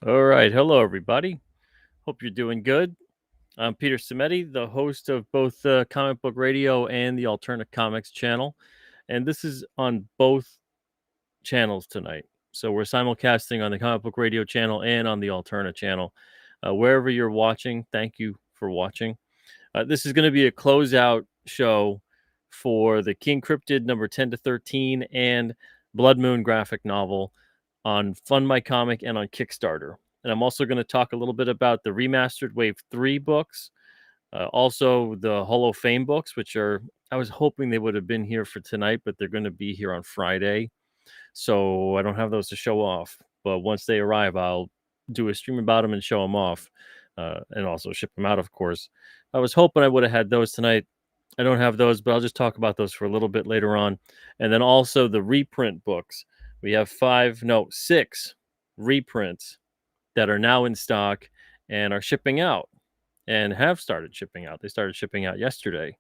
All right. Hello, everybody. Hope you're doing good. I'm Peter Cimetti, the host of both Comic Book Radio and the Alternate Comics channel. And this is on both channels tonight. So we're simulcasting on the Comic Book Radio channel and on the Alternate channel. Wherever you're watching, thank you for watching. This is going to be a closeout show for the King Cryptid number 10 to 13 and Blood Moon graphic novel on FundMyComic and on Kickstarter. And I'm also going to talk a little bit about the remastered Wave 3 books, also the Hall of Fame books, which are, I was hoping they would have been here for tonight, but they're going to be here on Friday. So I don't have those to show off. But once they arrive, I'll do a stream about them and show them off, and also ship them out, of course. I was hoping I would have had those tonight. I don't have those, but I'll just talk about those for a little bit later on. And then also the reprint books. We have 6 reprints that are now in stock and are shipping out and have started shipping out. They started shipping out yesterday.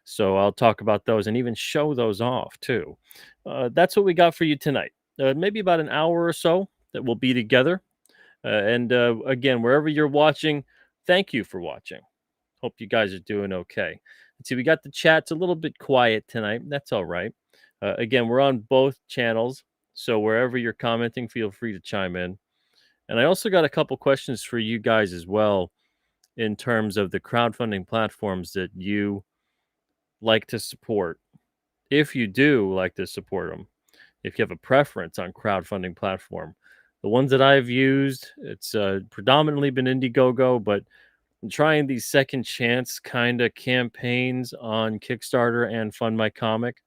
So I'll talk about those and even show those off too. That's what we got for you tonight. Maybe about an hour or so that we'll be together. And again, wherever you're watching, thank you for watching. Hope you guys are doing okay. Let's see, we got the chats a little bit quiet tonight. That's all right. Again, we're on both channels. So wherever you're commenting, feel free to chime in. And I also got a couple questions for you guys as well in terms of the crowdfunding platforms that you like to support. If you do like to support them, if you have a preference on crowdfunding platform, the ones that I've used, it's predominantly been Indiegogo, but I'm trying these second chance kind of campaigns on Kickstarter and FundMyComic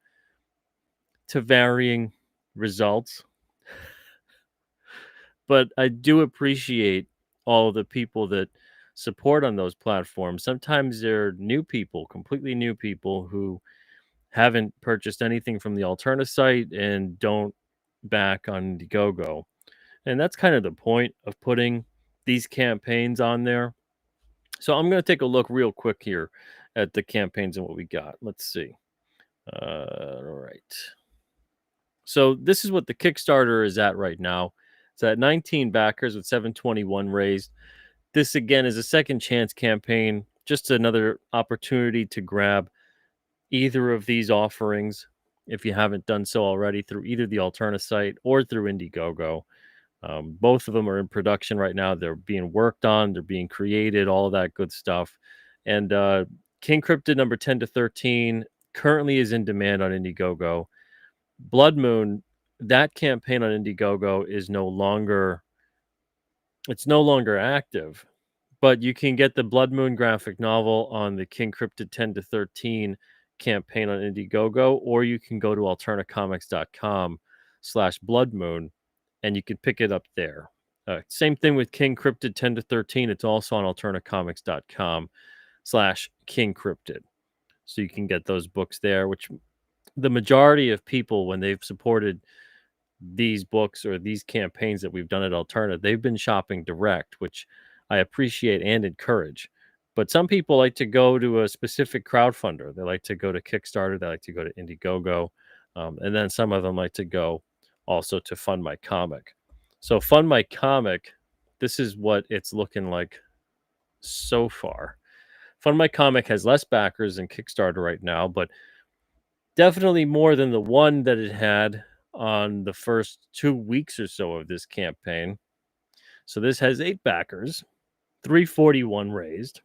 to varying results. But I do appreciate all the people that support on those platforms. Sometimes they're new people, completely new people who haven't purchased anything from the Alterna site and don't back on Indiegogo. And that's kind of the point of putting these campaigns on there. So I'm going to take a look real quick here at the campaigns and what we got. Let's see. All right. So this is what the Kickstarter is at right now. It's at 19 backers with 721 raised. This again is a second chance campaign, just another opportunity to grab either of these offerings if you haven't done so already through either the Alterna site or through Indiegogo. Both of them are in production right now. They're being worked on, they're being created, all of that good stuff. And King Cryptid number 10 to 13 currently is in demand on Indiegogo. Blood Moon, that campaign on Indiegogo is no longer active, but you can get the Blood Moon graphic novel on the King Cryptid 10 to 13 campaign on Indiegogo, or you can go to alternacomics.com/Blood Moon and you can pick it up there. Same thing with King Cryptid 10 to 13. It's also on alternacomics.com/King Cryptid. So you can get those books there, which the majority of people, when they've supported these books or these campaigns that we've done at Alterna, they've been shopping direct, which I appreciate and encourage. But some people like to go to a specific crowdfunder. They like to go to Kickstarter. They like to go to Indiegogo. And then some of them like to go also to FundMyComic. So FundMyComic, this is what it's looking like so far. FundMyComic has less backers than Kickstarter right now, but definitely more than the one that it had on the first 2 weeks or so of this campaign. So this has 8 backers, 341 raised.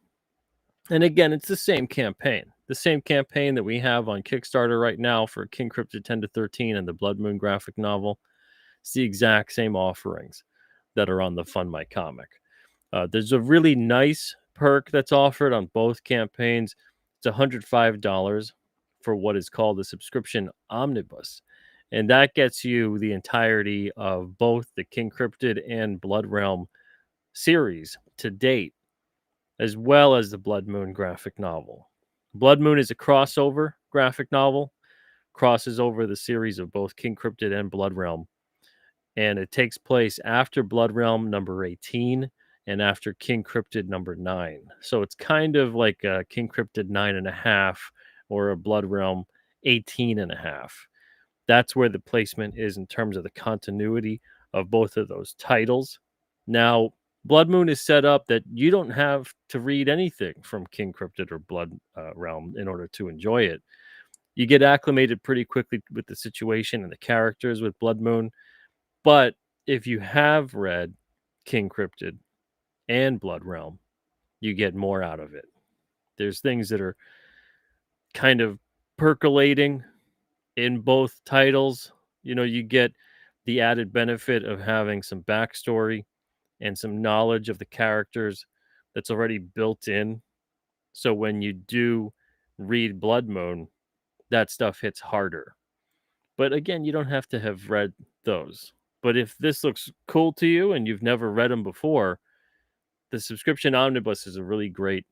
And again, it's the same campaign that we have on Kickstarter right now for King Cryptid 10 to 13 and the Blood Moon graphic novel. It's the exact same offerings that are on the FundMyComic. There's a really nice perk that's offered on both campaigns. It's $105 for what is called the subscription omnibus. And that gets you the entirety of both the King Cryptid and Blood Realm series to date, as well as the Blood Moon graphic novel. Blood Moon is a crossover graphic novel, crosses over the series of both King Cryptid and Blood Realm. And it takes place after Blood Realm number 18 and after King Cryptid number 9. So it's kind of like a King Cryptid 9.5 or a Blood Realm 18.5. That's where the placement is in terms of the continuity of both of those titles. Now, Blood Moon is set up that you don't have to read anything from King Cryptid or Blood Realm in order to enjoy it. You get acclimated pretty quickly with the situation and the characters with Blood Moon. But if you have read King Cryptid and Blood Realm, you get more out of it. There's things that are kind of percolating in both titles. You get the added benefit of having some backstory and some knowledge of the characters that's already built in. So when you do read Blood Moon, that stuff hits harder. But again, you don't have to have read those. But if this looks cool to you and you've never read them before, the subscription omnibus is a really great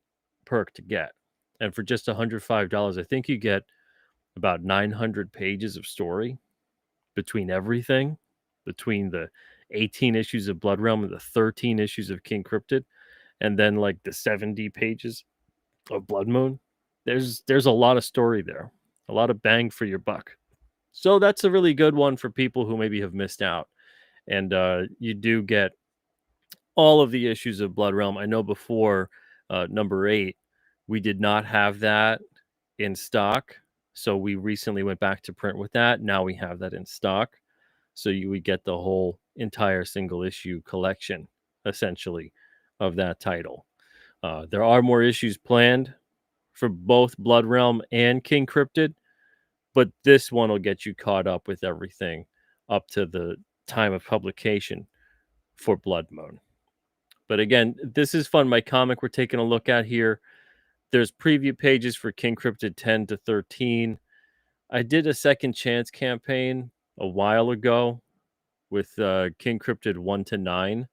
perk to get. And for just $105, I think you get about 900 pages of story between everything, between the 18 issues of Blood Realm and the 13 issues of King Cryptid, and then like the 70 pages of Blood Moon. There's a lot of story there, a lot of bang for your buck. So that's a really good one for people who maybe have missed out. And you do get all of the issues of Blood Realm. I know before number 8, we did not have that in stock. So we recently went back to print with that. Now we have that in stock. So you would get the whole entire single issue collection, essentially, of that title. There are more issues planned for both Blood Realm and King Cryptid, but this one will get you caught up with everything up to the time of publication for Blood Moon. But again, this is FundMyComic we're taking a look at here. There's preview pages for King Cryptid 10 to 13. I did a second chance campaign a while ago with King Cryptid 1 to 9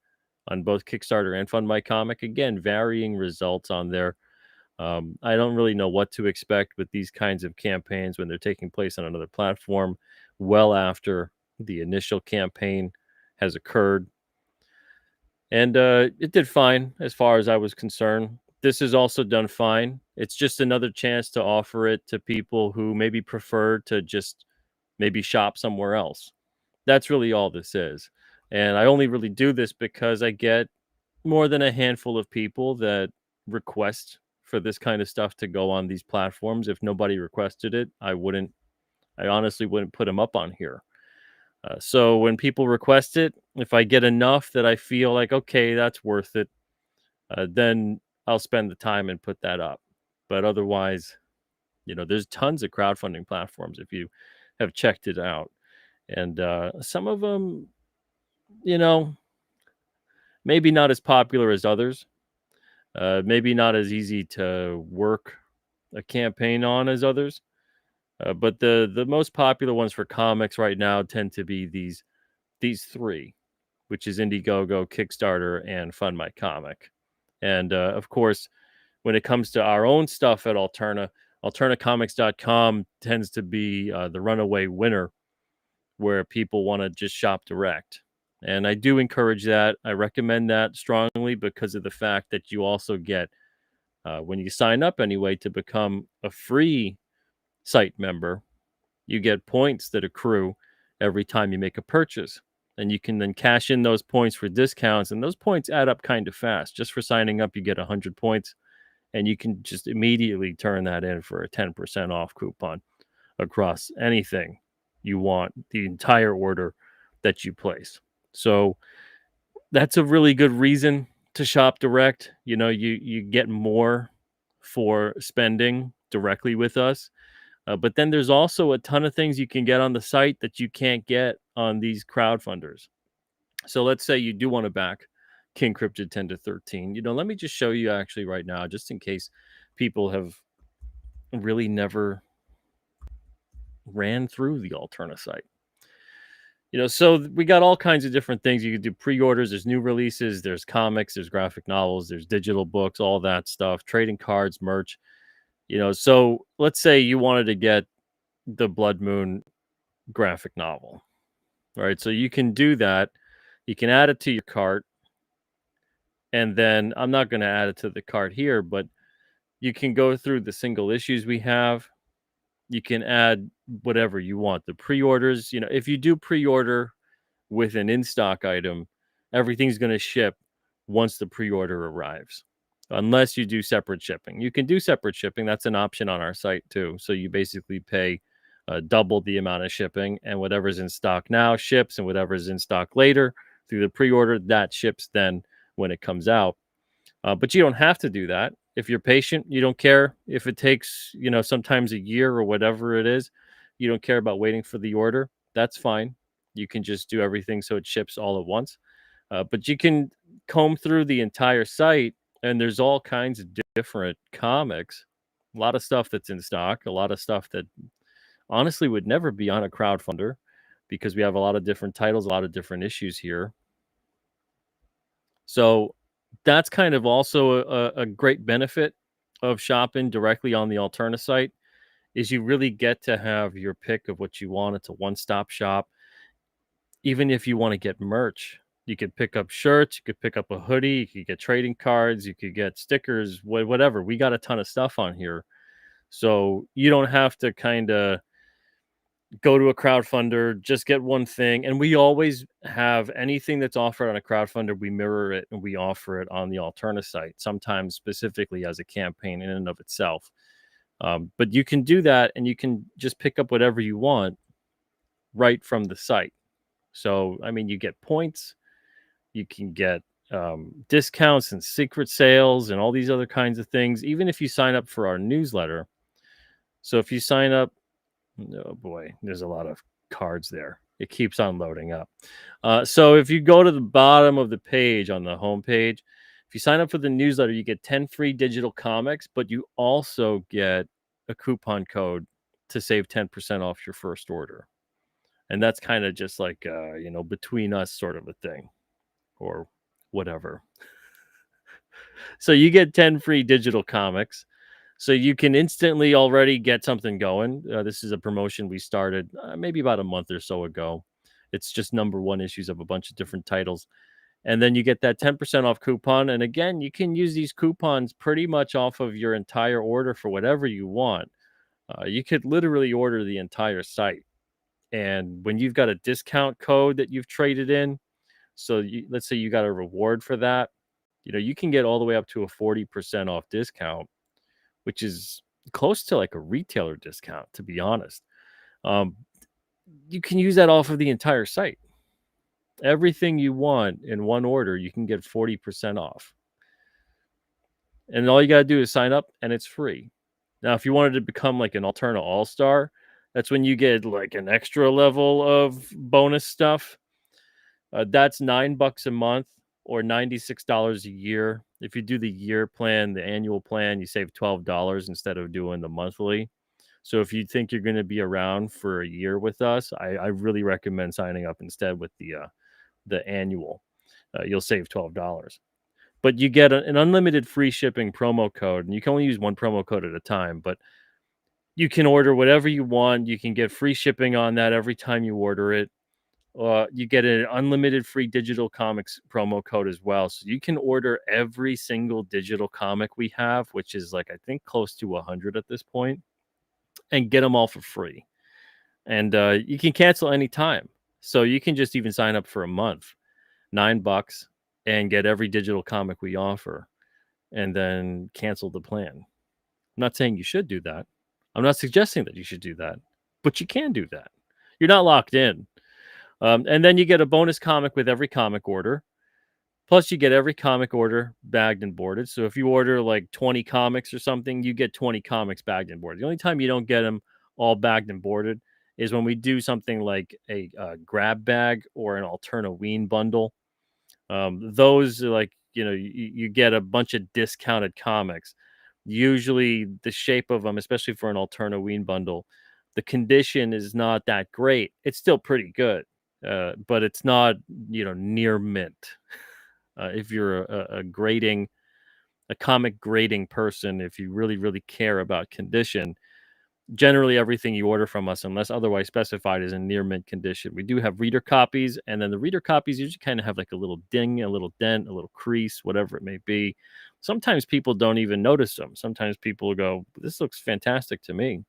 on both Kickstarter and FundMyComic. Again, varying results on there. I don't really know what to expect with these kinds of campaigns when they're taking place on another platform well after the initial campaign has occurred. And it did fine as far as I was concerned. This has also done fine. It's just another chance to offer it to people who maybe prefer to just maybe shop somewhere else. That's really all this is. And I only really do this because I get more than a handful of people that request for this kind of stuff to go on these platforms. If nobody requested it, I honestly wouldn't put them up on here. So when people request it, if I get enough that I feel like, okay, that's worth it, then I'll spend the time and put that up. But otherwise, there's tons of crowdfunding platforms if you have checked it out. And some of them, maybe not as popular as others, maybe not as easy to work a campaign on as others. But the most popular ones for comics right now tend to be these three, which is Indiegogo, Kickstarter, and FundMyComic. And of course, when it comes to our own stuff at alternacomics.com tends to be the runaway winner, where people want to just shop direct. And I do encourage that. I recommend that strongly because of the fact that you also get, when you sign up anyway to become a free site member, you get points that accrue every time you make a purchase. And you can then cash in those points for discounts. And those points add up kind of fast. Just for signing up, you get 100 points. And you can just immediately turn that in for a 10% off coupon across anything you want, the entire order that you place. So that's a really good reason to shop direct. You get more for spending directly with us. But then there's also a ton of things you can get on the site that you can't get on these crowdfunders. So let's say you do want to back King Cryptid 10 to 13. Let me just show you actually right now, just in case people have really never ran through the Alterna site. So we got all kinds of different things. You can do pre-orders, there's new releases, there's comics, there's graphic novels, there's digital books, all that stuff, trading cards, merch. So let's say you wanted to get the Blood Moon graphic novel. All right, so you can do that. You can add it to your cart. And then I'm not going to add it to the cart here, but you can go through the single issues we have. You can add whatever you want. The pre-orders, if you do pre-order with an in-stock item, everything's going to ship once the pre-order arrives, unless you do separate shipping. You can do separate shipping. That's an option on our site too. So you basically pay double the amount of shipping, and whatever's in stock now ships, and whatever's in stock later through the pre-order, that ships then when it comes out. But you don't have to do that. If you're patient, you don't care if it takes, sometimes a year or whatever it is. You don't care about waiting for the order. That's fine. You can just do everything so it ships all at once. But you can comb through the entire site, and there's all kinds of different comics. A lot of stuff that's in stock, a lot of stuff that honestly would never be on a crowdfunder because we have a lot of different titles, a lot of different issues here. So that's kind of also a great benefit of shopping directly on the Alterna site is you really get to have your pick of what you want. It's a one-stop shop. Even if you want to get merch, you could pick up shirts, you could pick up a hoodie, you could get trading cards, you could get stickers, whatever. We got a ton of stuff on here. So you don't have to kind of go to a crowdfunder, just get one thing. And we always have anything that's offered on a crowdfunder, we mirror it and we offer it on the Alterna site, sometimes specifically as a campaign in and of itself. But you can do that and you can just pick up whatever you want right from the site. So, I mean, you get points, you can get discounts and secret sales and all these other kinds of things, even if you sign up for our newsletter. So if you sign up, oh boy, there's a lot of cards there. It keeps on loading up. So if you go to the bottom of the page on the home page, if you sign up for the newsletter, you get 10 free digital comics, but you also get a coupon code to save 10% off your first order. And that's kind of just like, between us sort of a thing or whatever. So you get 10 free digital comics. So you can instantly already get something going. This is a promotion we started maybe about a month or so ago. It's just number one issues of a bunch of different titles. And then you get that 10% off coupon. And again, you can use these coupons pretty much off of your entire order for whatever you want. You could literally order the entire site. And when you've got a discount code that you've traded in, so let's say you got a reward for that, you can get all the way up to a 40% off discount, which is close to like a retailer discount, to be honest. You can use that off of the entire site. Everything you want in one order, you can get 40% off. And all you got to do is sign up, and it's free. Now, if you wanted to become like an Alterna All-Star, that's when you get like an extra level of bonus stuff. That's $9 a month or $96 a year. If you do the year plan, the annual plan, you save $12 instead of doing the monthly. So if you think you're going to be around for a year with us, I really recommend signing up instead with the annual. You'll save $12. But you get an unlimited free shipping promo code, and you can only use one promo code at a time, but you can order whatever you want. You can get free shipping on that every time you order it. You get an unlimited free digital comics promo code as well. So you can order every single digital comic we have, which is like, I think close to 100 at this point, and get them all for free. And you can cancel anytime. So you can just even sign up for a month, $9, and get every digital comic we offer, and then cancel the plan. I'm not saying you should do that. I'm not suggesting that you should do that, but you can do that. You're not locked in. And then you get a bonus comic with every comic order. Plus, you get every comic order bagged and boarded. So if you order like 20 comics or something, you get 20 comics bagged and boarded. The only time you don't get them all bagged and boarded is when we do something like a grab bag or an Alternaween bundle. Those are like, you get a bunch of discounted comics. Usually the shape of them, especially for an Alternaween bundle, the condition is not that great. It's still pretty good, but it's not, near mint. If you're a comic grading person, if you really, really care about condition, generally everything you order from us, unless otherwise specified, is in near mint condition. We do have reader copies, and then the reader copies usually kind of have like a little ding, a little dent, a little crease, whatever it may be. Sometimes people don't even notice them. Sometimes people go, "This looks fantastic to me."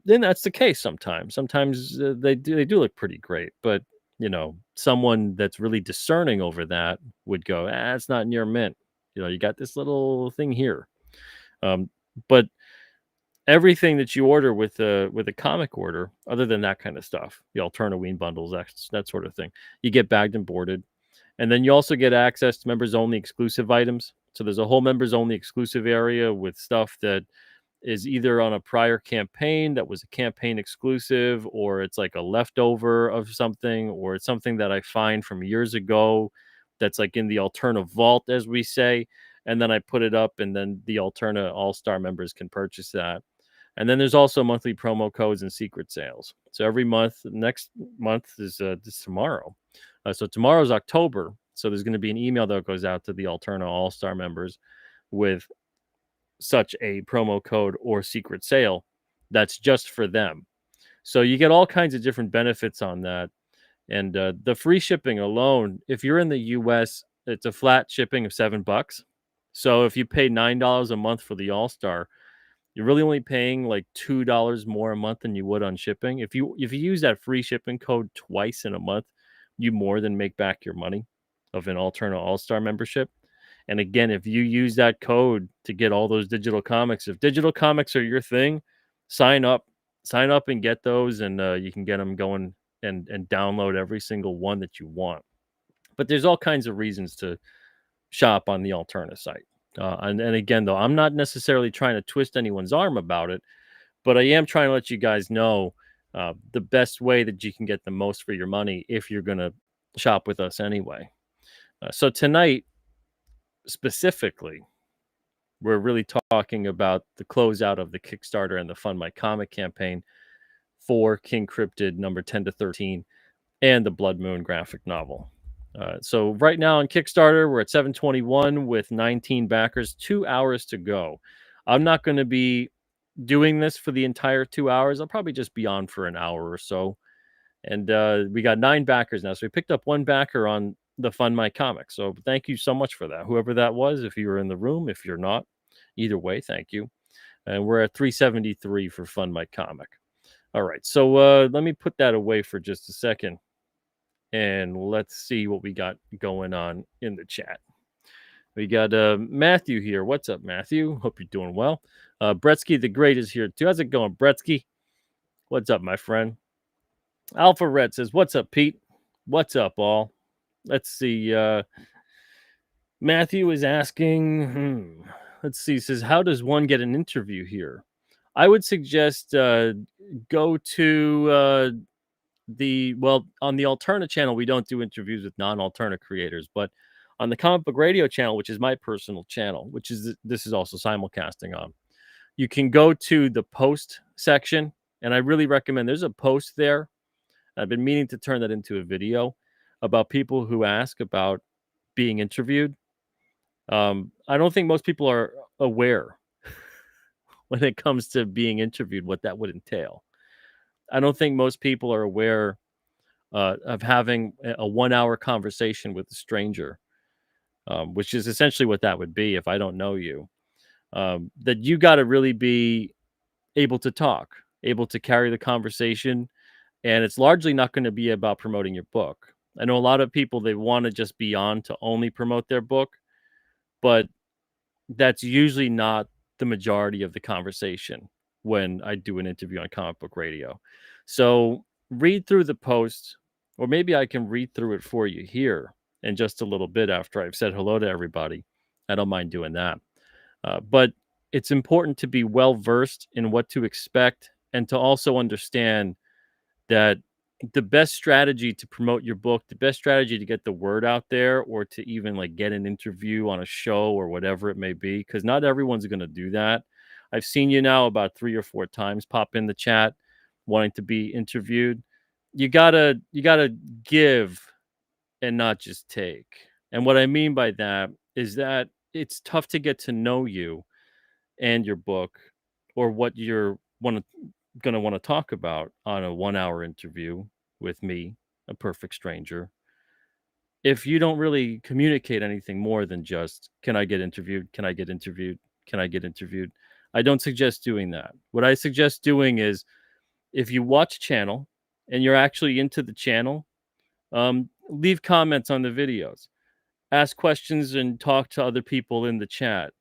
Then that's the case sometimes. Sometimes they do look pretty great, but someone that's really discerning over that would go, it's not in your mint. You got this little thing here. But everything that you order with a comic order, other than that kind of stuff, the Alternaween bundles, that sort of thing, you get bagged and boarded. And then you also get access to members only exclusive items. So there's a whole members only exclusive area with stuff that is either on a prior campaign that was a campaign exclusive, or it's like a leftover of something, or it's something that I find from years ago that's like in the Alterna vault, as we say. And then I put it up, and then the Alterna All-Star members can purchase that. And then there's also monthly promo codes and secret sales. So every month, next month is this tomorrow. So tomorrow's October. So there's going to be an email that goes out to the Alterna All-Star members with such a promo code or secret sale that's just for them. So you get all kinds of different benefits on that. And the free shipping alone, if you're in the US, it's a flat shipping of $7. So if you pay $9 a month for the All-Star, you're really only paying like $2 more a month than you would on shipping. If you use that free shipping code twice in a month, you more than make back your money of an Alterna All-Star membership. And again, if you use that code to get all those digital comics, if digital comics are your thing, sign up and get those, and you can get them going and download every single one that you want. But there's all kinds of reasons to shop on the Alterna site. And again, though, I'm not necessarily trying to twist anyone's arm about it, but I am trying to let you guys know the best way that you can get the most for your money if you're going to shop with us anyway. So tonight, specifically, we're really talking about the closeout of the Kickstarter and the FundMyComic campaign for King Cryptid number 10 to 13 and the Blood Moon graphic novel. So right now on Kickstarter, we're at 721 with 19 backers, 2 hours to go. I'm not going to be doing this for the entire 2 hours. I'll probably just be on for an hour or so. And we got 9 backers now. So we picked up 1 backer on the FundMyComic. So thank you so much for that. Whoever that was, if you were in the room, if you're not, either way, thank you. And we're at 373 for FundMyComic. All right. So let me put that away for just a second. And let's see what we got going on in the chat. We got Matthew here. What's up, Matthew? Hope you're doing well. Bretsky the Great is here too. How's it going, Bretsky? What's up, my friend? Alpha Red says, what's up, Pete? What's up, all? Let's see. Matthew is asking, let's see, says, how does one get an interview here? I would suggest go to on the Alterna channel, we don't do interviews with non-Alterna creators, but on the Comic Book Radio channel, which is my personal channel, this is also simulcasting on, you can go to the post section, and I really recommend, there's a post there. I've been meaning to turn that into a video about people who ask about being interviewed. I don't think most people are aware when it comes to being interviewed, what that would entail. I don't think most people are aware of having a 1 hour conversation with a stranger, which is essentially what that would be if I don't know you. That you got to really be able to talk, able to carry the conversation. And it's largely not going to be about promoting your book. I know a lot of people, they want to just be on to only promote their book, but that's usually not the majority of the conversation when I do an interview on Comic Book Radio. So read through the post, or maybe I can read through it for you here in just a little bit after I've said hello to everybody. I don't mind doing that. But it's important to be well-versed in what to expect, and to also understand that the best strategy to promote your book, the best strategy to get the word out there, or to even like get an interview on a show or whatever it may be, because not everyone's going to do that. I've seen you now about 3 or 4 times pop in the chat wanting to be interviewed. You gotta give and not just take. And what I mean by that is that it's tough to get to know you and your book, or what you're going to want to talk about on a 1 hour interview with me, a perfect stranger, if you don't really communicate anything more than just, can I get interviewed? Can I get interviewed? Can I get interviewed? I don't suggest doing that. What I suggest doing is, if you watch a channel and you're actually into the channel, Leave comments on the videos. Ask questions and talk to other people in the chat.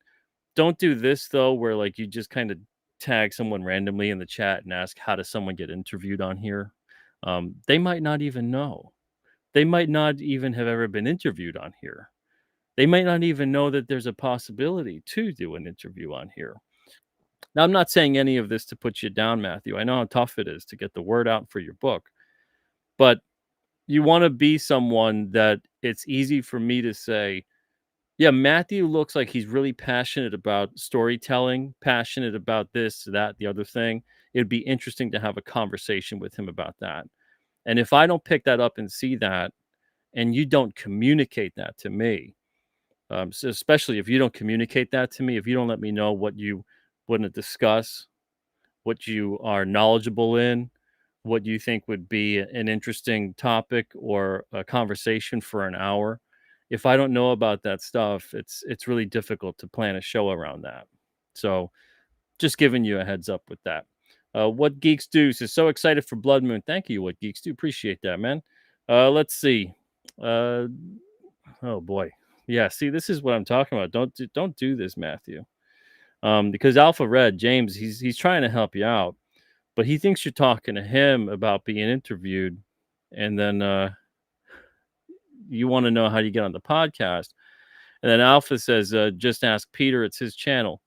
Don't do this though, where like you just kind of tag someone randomly in the chat and ask, how does someone get interviewed on here? They might not even know. They might not even have ever been interviewed on here. They might not even know that there's a possibility to do an interview on here. Now, I'm not saying any of this to put you down, Matthew. I know how tough it is to get the word out for your book, but you want to be someone that it's easy for me to say, yeah, Matthew looks like he's really passionate about storytelling, passionate about this, that, the other thing. It'd be interesting to have a conversation with him about that. And if I don't pick that up and see that, and you don't communicate that to me, so especially if you don't communicate that to me, if you don't let me know what you want to discuss, what you are knowledgeable in, what you think would be an interesting topic or a conversation for an hour. If I don't know about that stuff, it's really difficult to plan a show around that. So just giving you a heads up with that. What Geeks Do is so excited for Blood Moon. Thank you, What Geeks Do. Appreciate that, man. Let's see. Uh, oh boy, yeah. See, this is what I'm talking about. Don't do this, Matthew. Because Alpha Red James, he's trying to help you out, but he thinks you're talking to him about being interviewed, and then you want to know how you get on the podcast. And then Alpha says, just ask Peter, it's his channel.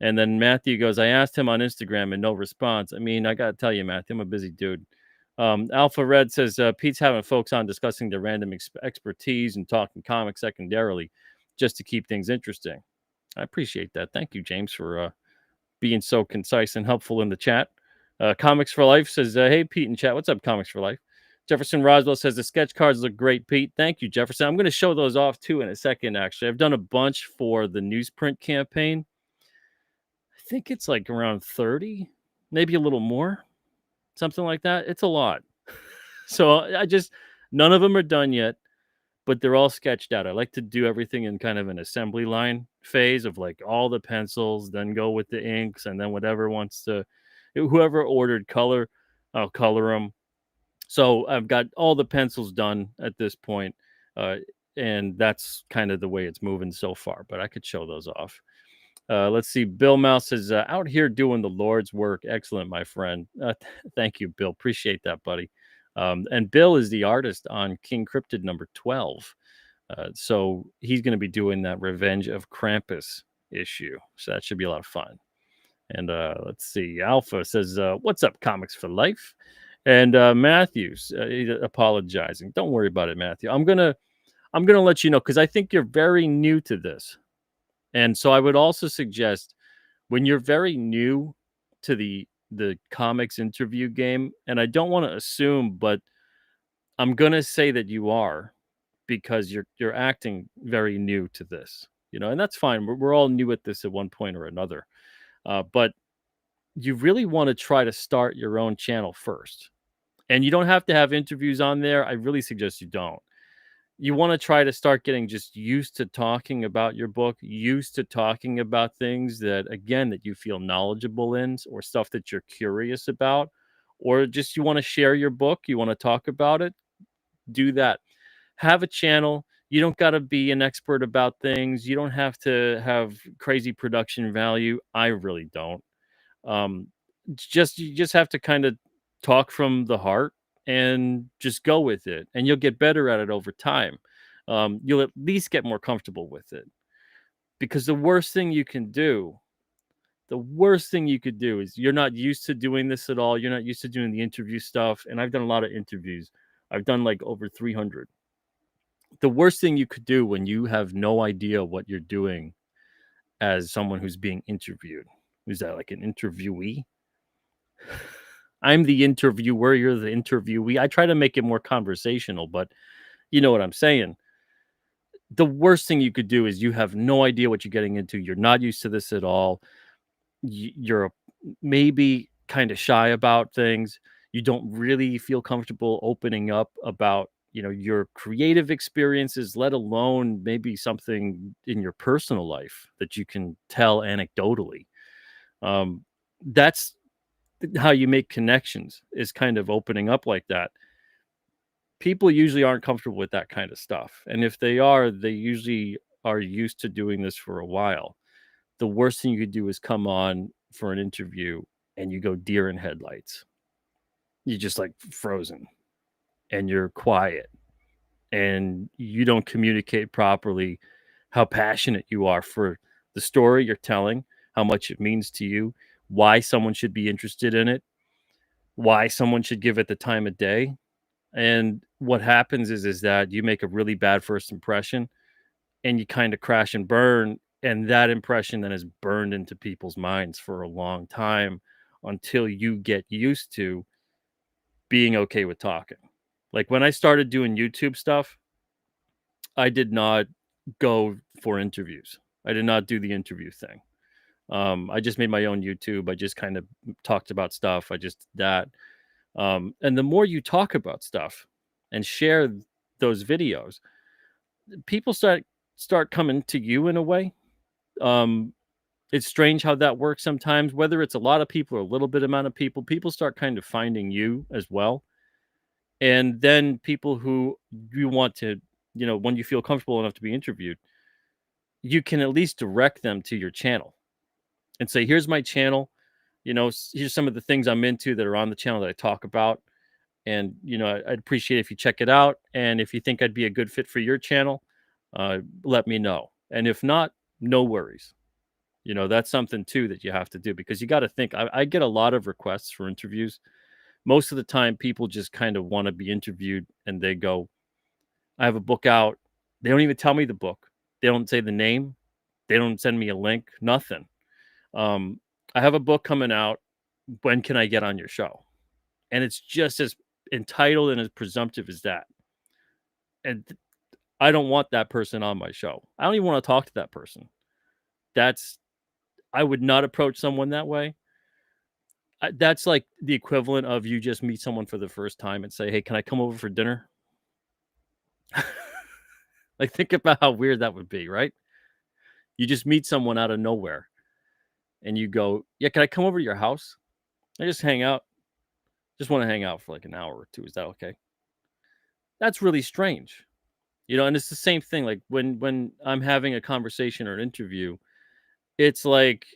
And then Matthew goes, I asked him on Instagram and no response. I mean, I got to tell you, Matthew, I'm a busy dude. Alpha Red says, Pete's having folks on discussing their random expertise and talking comics secondarily just to keep things interesting. I appreciate that. Thank you, James, for being so concise and helpful in the chat. Comics for Life says, hey, Pete in chat. What's up, Comics for Life? Jefferson Roswell says, the sketch cards look great, Pete. Thank you, Jefferson. I'm going to show those off, too, in a second, actually. I've done a bunch for the newsprint campaign. I think it's like around 30, maybe a little more, something like that. It's a lot. So none of them are done yet, but they're all sketched out. I like to do everything in kind of an assembly line phase of like all the pencils, then go with the inks, and then whoever ordered color, I'll color them. So I've got all the pencils done at this point, and that's kind of the way it's moving so far, but I could show those off. Let's see. Bill Mouse is out here doing the Lord's work. Excellent, my friend. Thank you, Bill. Appreciate that, buddy. And Bill is the artist on King Cryptid number 12. So he's going to be doing that Revenge of Krampus issue. So that should be a lot of fun. And let's see. Alpha says, what's up, Comics for Life? And Matthews apologizing. Don't worry about it, Matthew. I'm gonna let you know because I think you're very new to this. And so I would also suggest when you're very new to the comics interview game, and I don't want to assume, but I'm gonna say that you are because you're acting very new to this, and that's fine. We're all new at this at one point or another, but you really want to try to start your own channel first, and you don't have to have interviews on there. I really suggest you don't. You want to try to start getting just used to talking about your book, used to talking about things that, again, that you feel knowledgeable in or stuff that you're curious about, or just you want to share your book, you want to talk about it, do that. Have a channel. You don't got to be an expert about things. You don't have to have crazy production value. I really don't. You just have to kind of talk from the heart and just go with it, and you'll get better at it over time. You'll at least get more comfortable with it, because the worst thing you could do is you're not used to doing this at all. You're not used to doing the interview stuff, and I've done a lot of interviews. I've done like over 300. The worst thing you could do when you have no idea what you're doing as someone who's being interviewed, is that like an interviewee? I'm the interviewer, you're the interviewee. I try to make it more conversational, but you know what I'm saying. The worst thing you could do is you have no idea what you're getting into. You're not used to this at all. You're maybe kind of shy about things. You don't really feel comfortable opening up about, your creative experiences, let alone maybe something in your personal life that you can tell anecdotally. That's how you make connections, is kind of opening up like that. people usually aren't comfortable with that kind of stuff. And if they are, they usually are used to doing this for a while. The worst thing you could do is come on for an interview and you go deer in headlights. You're just like frozen and you're quiet and you don't communicate properly how passionate you are for the story you're telling, how much it means to you, why someone should be interested in it, why someone should give it the time of day. And what happens is that you make a really bad first impression and you kind of crash and burn, and that impression then is burned into people's minds for a long time until you get used to being okay with talking. Like when I started doing YouTube stuff, I did not go for interviews. I did not do the interview thing. I just made my own YouTube. I just kind of talked about stuff. I just did that. And the more you talk about stuff and share those videos, people start coming to you in a way. Um, it's strange how that works sometimes. Whether it's a lot of people or a little bit amount of people, people start kind of finding you as well. And then people who you want to, when you feel comfortable enough to be interviewed, you can at least direct them to your channel and say, "Here's my channel. Here's some of the things I'm into that are on the channel that I talk about. And, I'd appreciate if you check it out. And if you think I'd be a good fit for your channel, let me know. And if not, no worries." That's something too that you have to do because you got to think. I get a lot of requests for interviews. Most of the time, people just kind of want to be interviewed and they go, "I have a book out." They don't even tell me the book. They don't say the name. They don't send me a link, nothing. Um, I have a book coming out. When can I get on your show? And it's just as entitled and as presumptive as that. And I don't want that person on my show. I don't even want to talk to that person. I would not approach someone that way. That's like the equivalent of you just meet someone for the first time and say, "Hey, can I come over for dinner?" Like, think about how weird that would be, right? You just meet someone out of nowhere and you go, "Yeah, can I come over to your house? I just hang out. Just want to hang out for like an hour or two. Is that okay?" That's really strange. And it's the same thing. Like when I'm having a conversation or an interview, it's like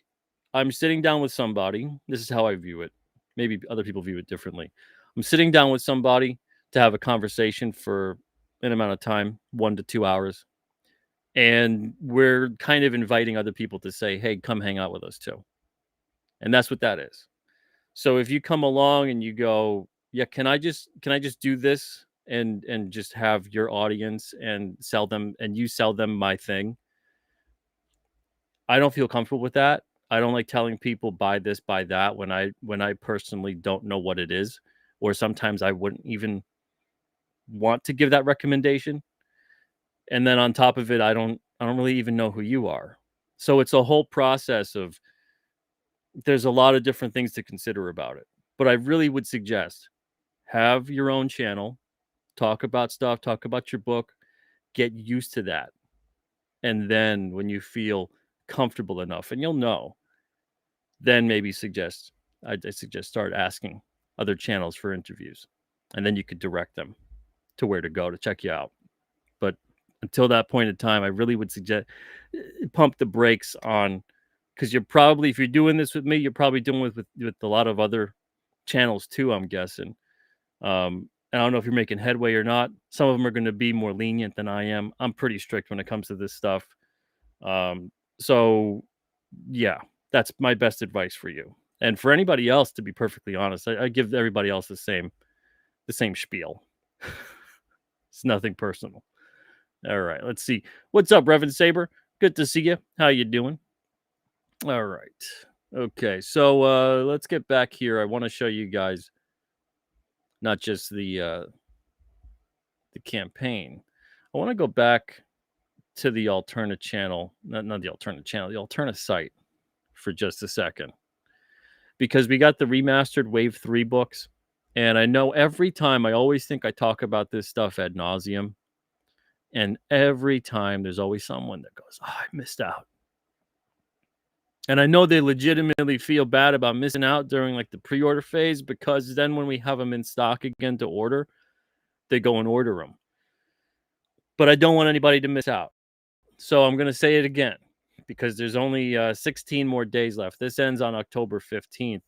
I'm sitting down with somebody. This is how I view it. Maybe other people view it differently. I'm sitting down with somebody to have a conversation for an amount of time, 1 to 2 hours. And we're kind of inviting other people to say, "Hey, come hang out with us too." And that's what that is. So if you come along and you go, "Yeah, can I just do this and just have your audience and sell them and you sell them my thing?" I don't feel comfortable with that. I don't like telling people buy this, buy that when I personally don't know what it is, or sometimes I wouldn't even want to give that recommendation. And then on top of it, I don't really even know who you are. So it's a whole process of there's a lot of different things to consider about it. But I really would suggest have your own channel, talk about stuff, talk about your book, get used to that. And then when you feel comfortable enough, and you'll know, then maybe I suggest start asking other channels for interviews. And then you could direct them to where to go to check you out. But until that point in time, I really would suggest pump the brakes on because you're probably if you're doing this with me, you're probably doing with a lot of other channels too, I'm guessing. And I don't know if you're making headway or not. Some of them are going to be more lenient than I am. I'm pretty strict when it comes to this stuff. So yeah, that's my best advice for you. And for anybody else, to be perfectly honest, I give everybody else the same spiel. It's nothing personal. All right, let's see. What's up, Reverend Saber? Good to see you. How you doing? All right. Okay, so let's get back here. I want to show you guys not just the campaign. I want to go back to the alternate channel, not the alternate channel, the alternate site for just a second. Because we got the remastered Wave 3 books. And I know every time I always think I talk about this stuff ad nauseum. And every time there's always someone that goes, "Oh, I missed out." And I know they legitimately feel bad about missing out during like the pre-order phase because then when we have them in stock again to order, they go and order them. But I don't want anybody to miss out. So I'm going to say it again because there's only 16 more days left. This ends on October 15th.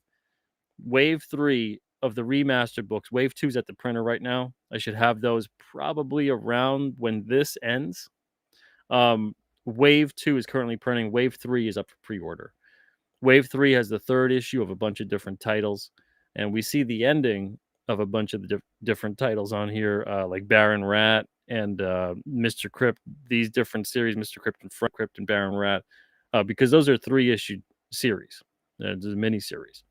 Wave 3 of the remastered books. Wave 2 is at the printer right now. I should have those probably around when this ends. Wave 2 is currently printing. Wave 3 is up for pre-order. Wave 3 has the third issue of a bunch of different titles. And we see the ending of a bunch of the different titles on here, like Baron Rat and Mr. Crypt. These different series, Mr. Crypt and Frank Crypt and Baron Rat, because those are 3-issue series. It's a mini series.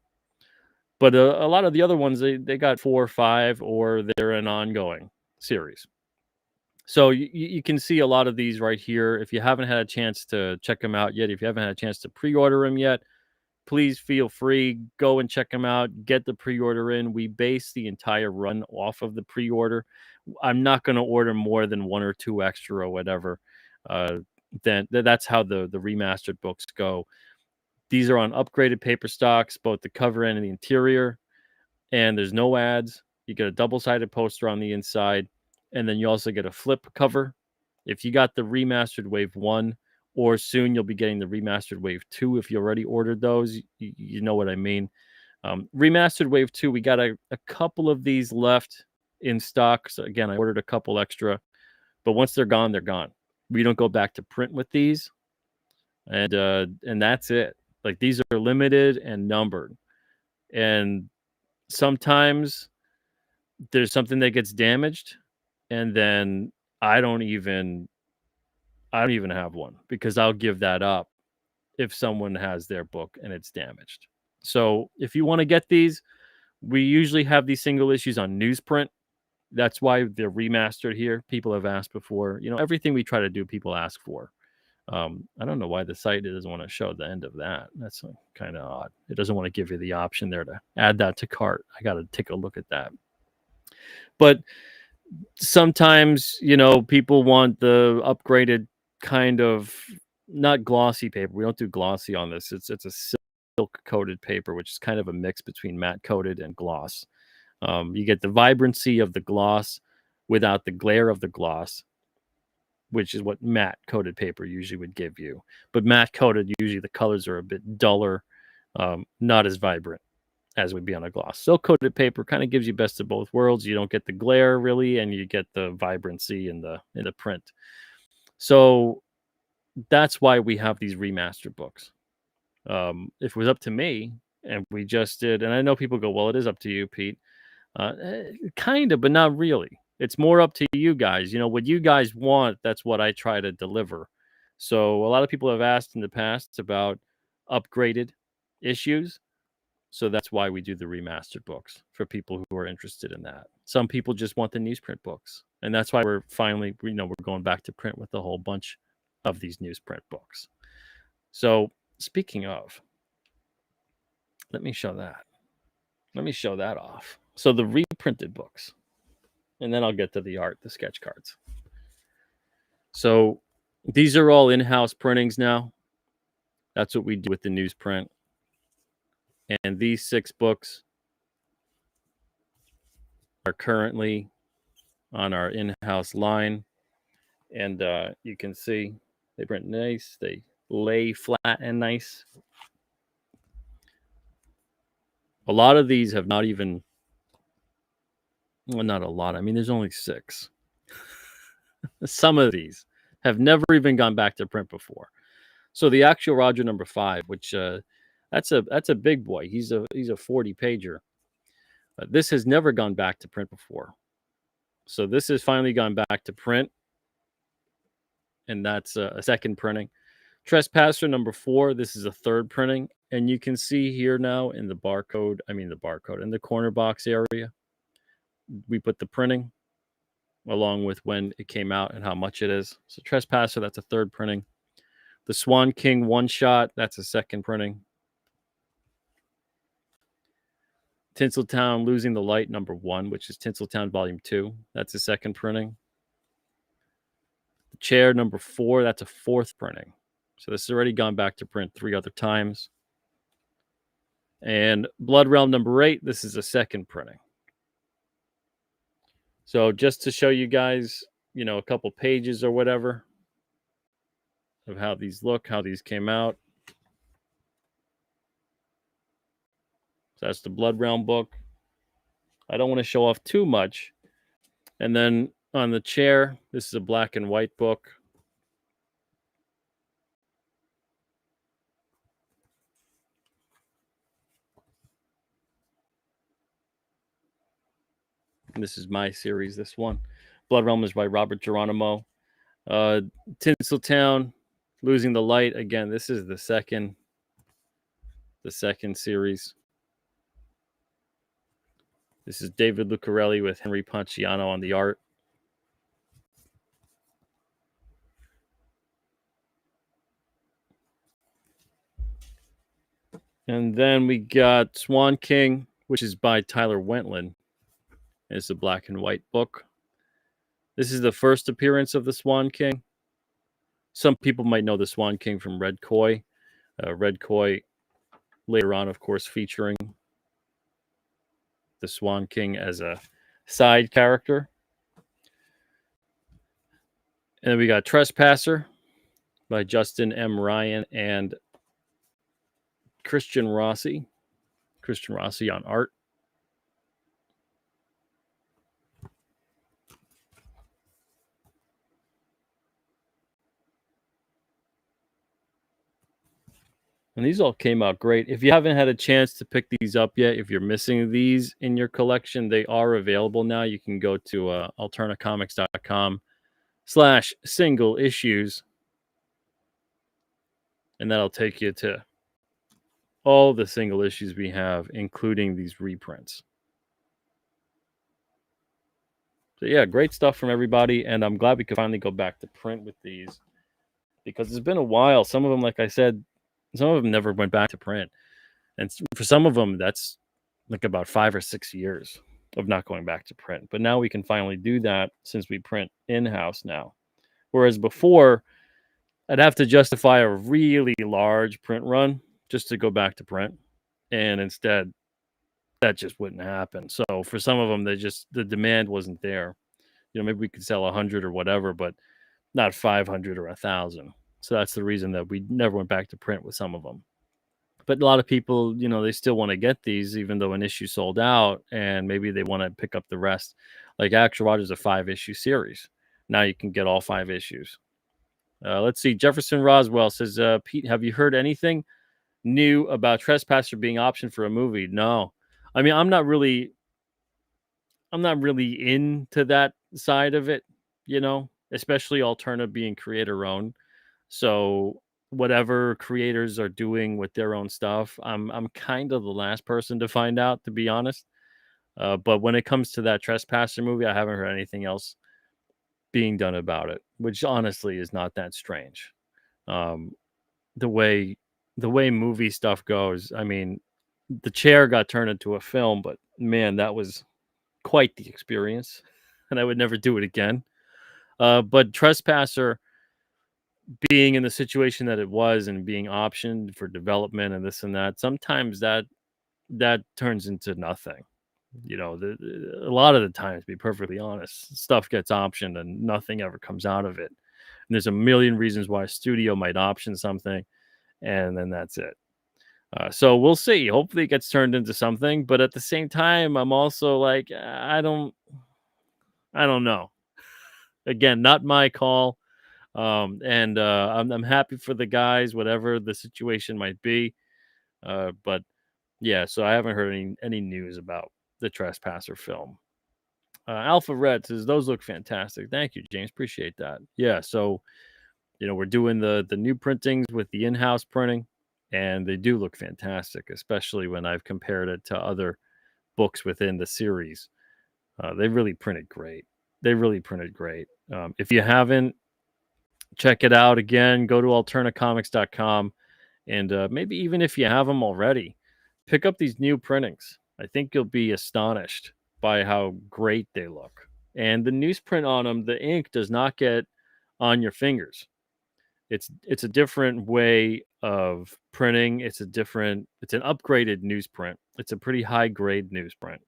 But a lot of the other ones, they got 4 or 5, or they're an ongoing series. So you can see a lot of these right here. If you haven't had a chance to check them out yet, if you haven't had a chance to pre-order them yet, please feel free, go and check them out, get the pre-order in. We base the entire run off of the pre-order. I'm not going to order more than 1 or 2 extra or whatever. Then that's how the remastered books go. These are on upgraded paper stocks, both the cover and the interior, and there's no ads. You get a double-sided poster on the inside, and then you also get a flip cover. If you got the remastered Wave 1, or soon you'll be getting the remastered Wave 2 if you already ordered those, you know what I mean. Remastered Wave 2, we got a couple of these left in stock. So again, I ordered a couple extra, but once they're gone, they're gone. We don't go back to print with these, and that's it. Like, these are limited and numbered, and sometimes there's something that gets damaged, and then I don't even have one, because I'll give that up if someone has their book and it's damaged. So if you want to get these, we usually have these single issues on newsprint. That's why they're remastered here. People have asked before. Everything we try to do, people ask for. I don't know why the site doesn't want to show the end of that. That's kind of odd. It doesn't want to give you the option there to add that to cart. I got to take a look at that. But sometimes, people want the upgraded kind of, not glossy paper. We don't do glossy on this. It's a silk coated paper, which is kind of a mix between matte coated and gloss. You get the vibrancy of the gloss without the glare of the gloss, which is what matte coated paper usually would give you. But matte coated, usually the colors are a bit duller, not as vibrant as would be on a gloss. Silk coated paper kind of gives you best of both worlds. You don't get the glare really, and you get the vibrancy in the print. So that's why we have these remastered books. If it was up to me and we just did, and I know people go, well, it is up to you, Pete. Kind of, but not really. It's more up to you guys. What you guys want, that's what I try to deliver. So a lot of people have asked in the past about upgraded issues. So that's why we do the remastered books for people who are interested in that. Some people just want the newsprint books. And that's why we're finally, we're going back to print with a whole bunch of these newsprint books. So speaking of, let me show that. Let me show that off. So the reprinted books. And then I'll get to the art, the sketch cards. So these are all in-house printings now. That's what we do with the newsprint. And these 6 books are currently on our in-house line. And you can see they print nice. They lay flat and nice. A lot of these have not even... Well, not a lot. I mean, there's only 6. Some of these have never even gone back to print before. So the actual Roger number 5, which that's a big boy. He's a 40 pager. This has never gone back to print before. So this has finally gone back to print, and that's a second printing. Trespasser number 4. This is a third printing, and you can see here now in the barcode. In the corner box area, we put the printing along with when it came out and how much it is. So Trespasser, that's a third printing. The Swan King one shot, that's a second printing. Tinseltown Losing the Light number 1, which is Tinseltown volume 2. That's a second printing. The Chair number 4, that's a fourth printing. So this has already gone back to print 3 other times. And Blood Realm number 8, this is a second printing. So just to show you guys, a couple pages or whatever of how these look, how these came out. So that's the Blood Realm book. I don't want to show off too much. And then on the chair, this is a black and white book. And this is my series, this one. Blood Realm is by Robert Geronimo. Tinseltown, Losing the Light. Again, this is the second series. This is David Lucarelli with Henry Ponciano on the art. And then we got Swan King, which is by Tyler Wentland. It's a black and white book. This is the first appearance of the Swan King. Some people might know the Swan King from Red Koi. Red Koi later on, of course, featuring the Swan King as a side character. And then we got Trespasser by Justin M. Ryan and Christian Rossi. Christian Rossi on art. And these all came out great. If you haven't had a chance to pick these up yet, if you're missing these in your collection, they are available now. You can go to alternacomics.com/single issues. And that'll take you to all the single issues we have, including these reprints. So yeah, great stuff from everybody. And I'm glad we could finally go back to print with these because it's been a while. Some of them, like I said, some of them never went back to print. And for some of them, that's like about 5 or 6 years of not going back to print. But now we can finally do that since we print in-house now. Whereas before, I'd have to justify a really large print run just to go back to print. And instead, that just wouldn't happen. So for some of them, the demand wasn't there. Maybe we could sell 100 or whatever, but not 500 or 1,000. So that's the reason that we never went back to print with some of them. But a lot of people, they still want to get these, even though an issue sold out, and maybe they want to pick up the rest. Like Axel Rogers, a 5-issue series. Now you can get all 5 issues. Let's see. Jefferson Roswell says, Pete, have you heard anything new about Trespasser being optioned for a movie? No. I mean, I'm not really into that side of it, especially Alterna being creator owned. So whatever creators are doing with their own stuff, I'm kind of the last person to find out, to be honest. But when it comes to that Trespasser movie, I haven't heard anything else being done about it, which honestly is not that strange. The way movie stuff goes, I mean, The Chair got turned into a film, but man, that was quite the experience, and I would never do it again. But Trespasser being in the situation that it was and being optioned for development and this and that, sometimes that turns into nothing. A lot of the time, to be perfectly honest, stuff gets optioned and nothing ever comes out of it. And there's a million reasons why a studio might option something, and then that's it. So we'll see. Hopefully it gets turned into something, but at the same time, I'm also like, I don't know. Again, not my call. And I'm happy for the guys, whatever the situation might be. But yeah, so I haven't heard any news about the Trespasser film. Alpha Red says those look fantastic. Thank you, James. Appreciate that. Yeah, so we're doing the new printings with the in-house printing, and they do look fantastic, especially when I've compared it to other books within the series. They really printed great. If you haven't, check it out again. Go to alternacomics.com, and maybe even if you have them already, pick up these new printings. I think you'll be astonished by how great they look. And the newsprint on them, the ink does not get on your fingers. It's a different way of printing. It's an upgraded newsprint. It's a pretty high grade newsprint.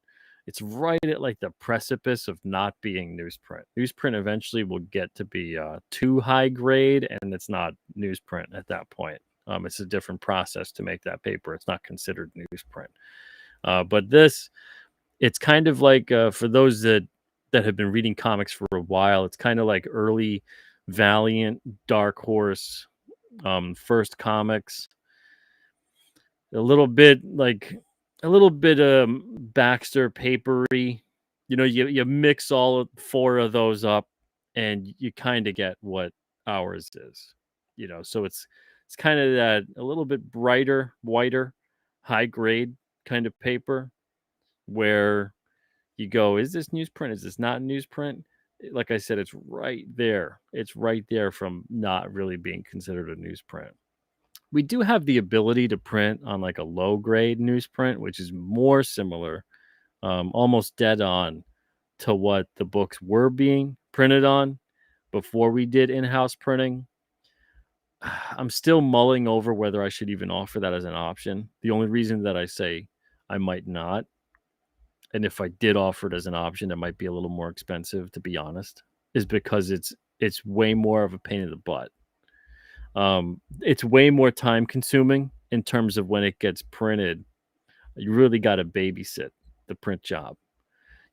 it's right at like the precipice of not being newsprint. Newsprint eventually will get to be too high grade, and it's not newsprint at that point. It's a different process to make that paper. It's not considered newsprint. But this, it's kind of like for those that have been reading comics for a while, it's kind of like early Valiant, Dark Horse, First Comics, a little bit like a little bit Baxter papery. You mix all of four of those up, and you kind of get what ours is. So it's kind of that a little bit brighter, whiter, high grade kind of paper where you go, is this newsprint? Is this not newsprint? Like I said, it's right there. It's right there from not really being considered a newsprint. We do have the ability to print on like a low grade newsprint, which is more similar, almost dead on to what the books were being printed on before we did in-house printing. I'm still mulling over whether I should even offer that as an option. The only reason that I say I might not, and if I did offer it as an option, it might be a little more expensive, to be honest, is because it's way more of a pain in the butt. It's way more time consuming in terms of when it gets printed. You really got to babysit the print job.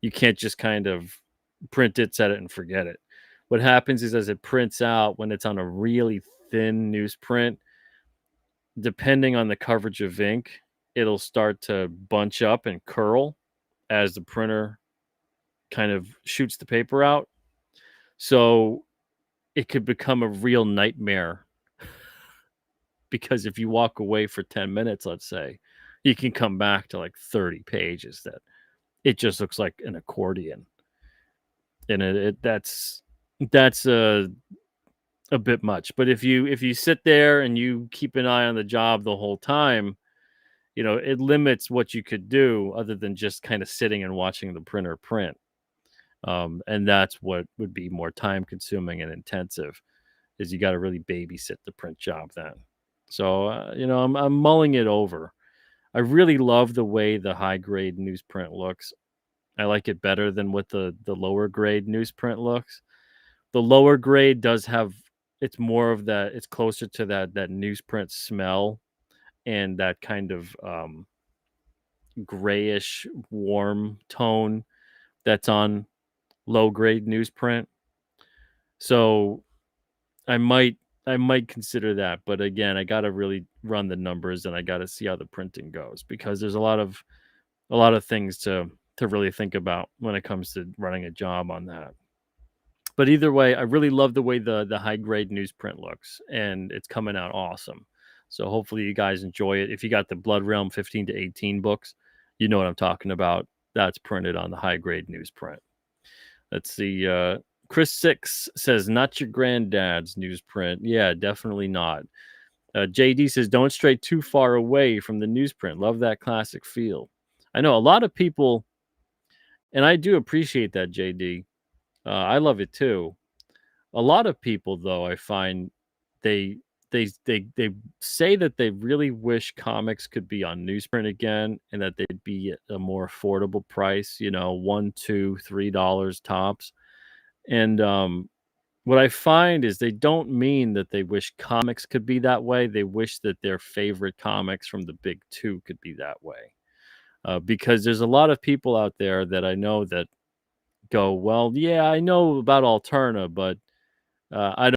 You can't just kind of print it, set it, and forget it. What happens is as it prints out, when it's on a really thin newsprint, depending on the coverage of ink, it'll start to bunch up and curl as the printer kind of shoots the paper out. So it could become a real nightmare because if you walk away for 10 minutes, let's say, you can come back to like 30 pages that it just looks like an accordion. And that's a bit much. But if you sit there and you keep an eye on the job the whole time, it limits what you could do other than just kind of sitting and watching the printer print. And that's what would be more time consuming and intensive, is you got to really babysit the print job then. So, I'm mulling it over. I really love the way the high grade newsprint looks. I like it better than what the lower grade newsprint looks. The lower grade does have, it's more of that, it's closer to that newsprint smell and that kind of grayish warm tone that's on low grade newsprint. So I might consider that, but again, I got to really run the numbers and I got to see how the printing goes, because there's a lot of things to really think about when it comes to running a job on that. But either way, I really love the way the high grade newsprint looks, and it's coming out awesome. So hopefully you guys enjoy it. If you got the Blood Realm 15 to 18 books, you know what I'm talking about. That's printed on the high grade newsprint. Let's see. Chris 6 says, not your granddad's newsprint. Yeah, definitely not. JD says, don't stray too far away from the newsprint. Love that classic feel. I know a lot of people, and I do appreciate that, JD. I love it too. A lot of people, though, I find they say that they really wish comics could be on newsprint again, and that they'd be at a more affordable price. $1, $2, $3 tops. And what I find is they don't mean that they wish comics could be that way. They wish that their favorite comics from the big two could be that way. Because there's a lot of people out there that I know that go, well, yeah, I know about Alterna, but I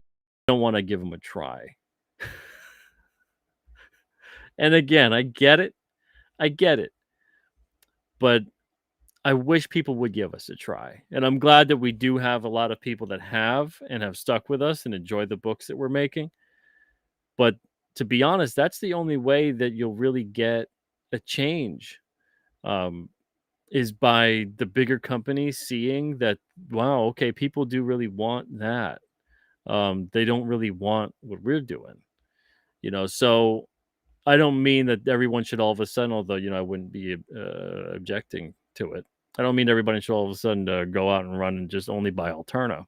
don't want to give them a try. And again, I get it. But I wish people would give us a try. And I'm glad that we do have a lot of people that have and have stuck with us and enjoy the books that we're making. But to be honest, that's the only way that you'll really get a change, is by the bigger companies seeing that, wow, okay, people do really want that. They don't really want what we're doing, so I don't mean that everyone should all of a sudden, although, I wouldn't be objecting to it. I don't mean everybody should all of a sudden go out and run and just only buy Alterna.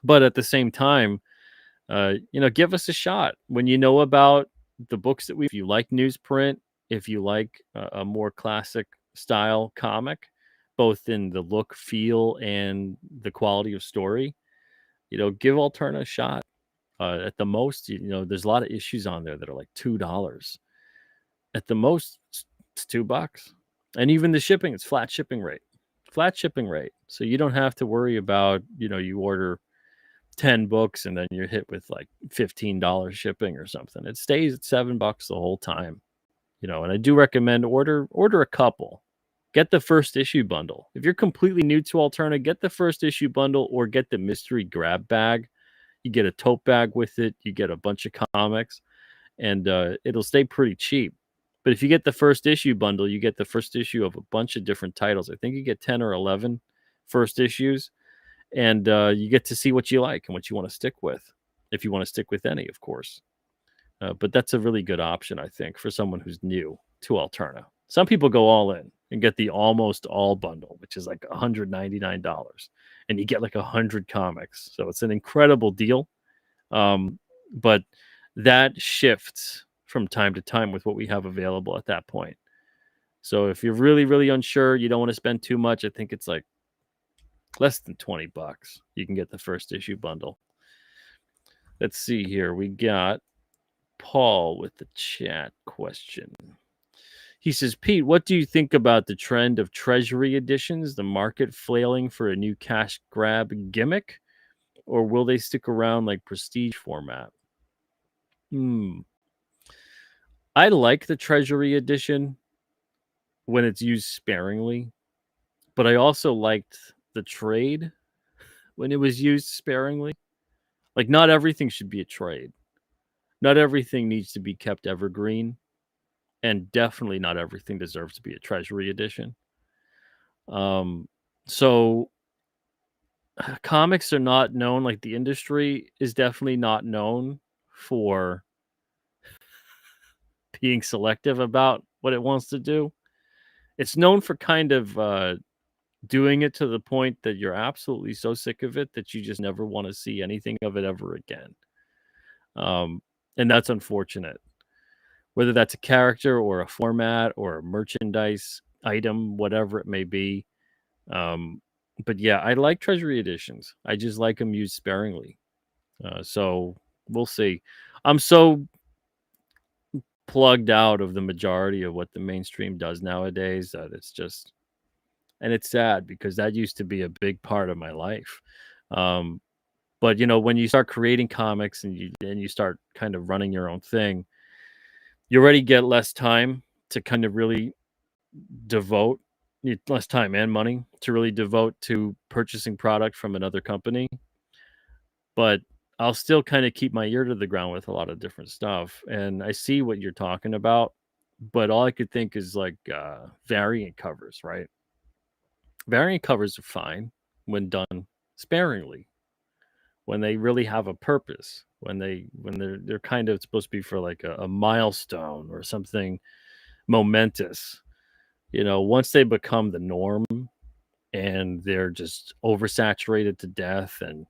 But at the same time, give us a shot. When you know about the books that if you like newsprint, if you like a more classic style comic, both in the look, feel, and the quality of story, give Alterna a shot. At the most, there's a lot of issues on there that are like $2. At the most, it's $2. And even the shipping, it's flat shipping rate. Flat shipping rate. So you don't have to worry about, you order 10 books and then you're hit with like $15 shipping or something. It stays at $7 the whole time. And I do recommend order a couple. Get the first issue bundle. If you're completely new to Alterna, get the first issue bundle or get the mystery grab bag. You get a tote bag with it. You get a bunch of comics, and it'll stay pretty cheap. But if you get the first issue bundle, you get the first issue of a bunch of different titles. I think you get 10 or 11 first issues, and you get to see what you like and what you want to stick with, if you want to stick with any, of course. But that's a really good option, I think, for someone who's new to Alterna. Some people go all in and get the almost all bundle, which is like $199, and you get like 100 comics. So it's an incredible deal. But that shifts from time to time with what we have available at that point. So if you're really, really unsure, you don't want to spend too much, I think it's like less than $20. You can get the first issue bundle. Let's see here. We got Paul with the chat question. He says, Pete, what do you think about the trend of treasury editions, the market flailing for a new cash grab gimmick, or will they stick around like prestige format? I like the treasury edition when it's used sparingly, but I also liked the trade when it was used sparingly. Like, not everything should be a trade. Not everything needs to be kept evergreen. And definitely not everything deserves to be a treasury edition. So comics are not known, like the industry is definitely not known for being selective about what it wants to do. It's known for kind of doing it to the point that you're absolutely so sick of it that you just never want to see anything of it ever again. And that's unfortunate. Whether that's a character or a format or a merchandise item, whatever it may be. But yeah, I like treasury editions. I just like them used sparingly. So we'll see. I'm so plugged out of the majority of what the mainstream does nowadays that it's just, and it's sad because that used to be a big part of my life. But when you start creating comics and you start kind of running your own thing, you already get less time to kind of really devote, less time and money to really devote to purchasing product from another company. But I'll still kind of keep my ear to the ground with a lot of different stuff. And I see what you're talking about, but all I could think is like variant covers, right? Variant covers are fine when done sparingly, when they really have a purpose, when they're kind of supposed to be for like a milestone or something momentous. Once they become the norm and they're just oversaturated to death, and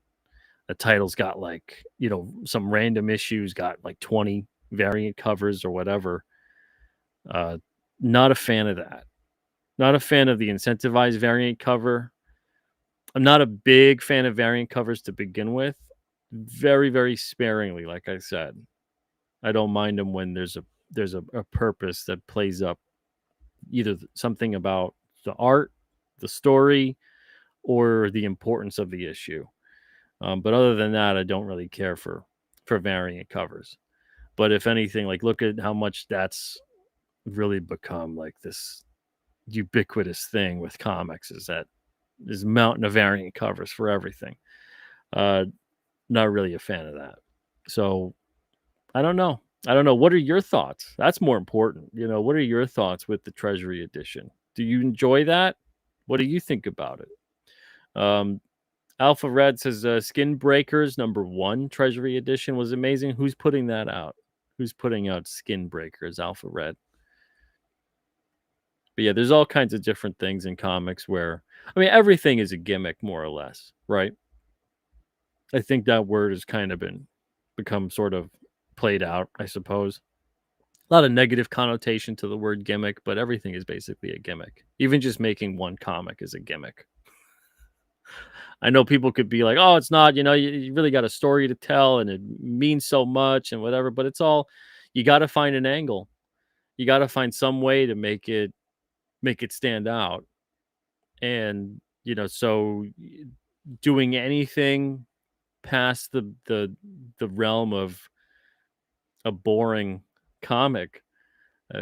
the title's got like, some random issues got like 20 variant covers or whatever. Not a fan of that. Not a fan of the incentivized variant cover. I'm not a big fan of variant covers to begin with. Very, very sparingly, like I said. I don't mind them when there's a purpose that plays up either something about the art, the story, or the importance of the issue. But other than that, I don't really care for variant covers. But if anything, like, look at how much that's really become like this ubiquitous thing with comics, is that there's a mountain of variant covers for everything. Not really a fan of that. So I don't know. What are your thoughts? That's more important. What are your thoughts with the Treasury Edition? Do you enjoy that? What do you think about it? Alpha Red says Skin Breakers #1 Treasury Edition was amazing. Who's putting that out? Who's putting out Skin Breakers, Alpha Red? But yeah, there's all kinds of different things in comics where, everything is a gimmick, more or less, right? I think that word has kind of become sort of played out, I suppose. a lot of negative connotation to the word gimmick, but everything is basically a gimmick. Even just making one comic is a gimmick. I know people could be like, "Oh, it's not, you really got a story to tell and it means so much and whatever," but it's all you got to find an angle. You got to find some way to make it stand out. And, so doing anything past the realm of a boring comic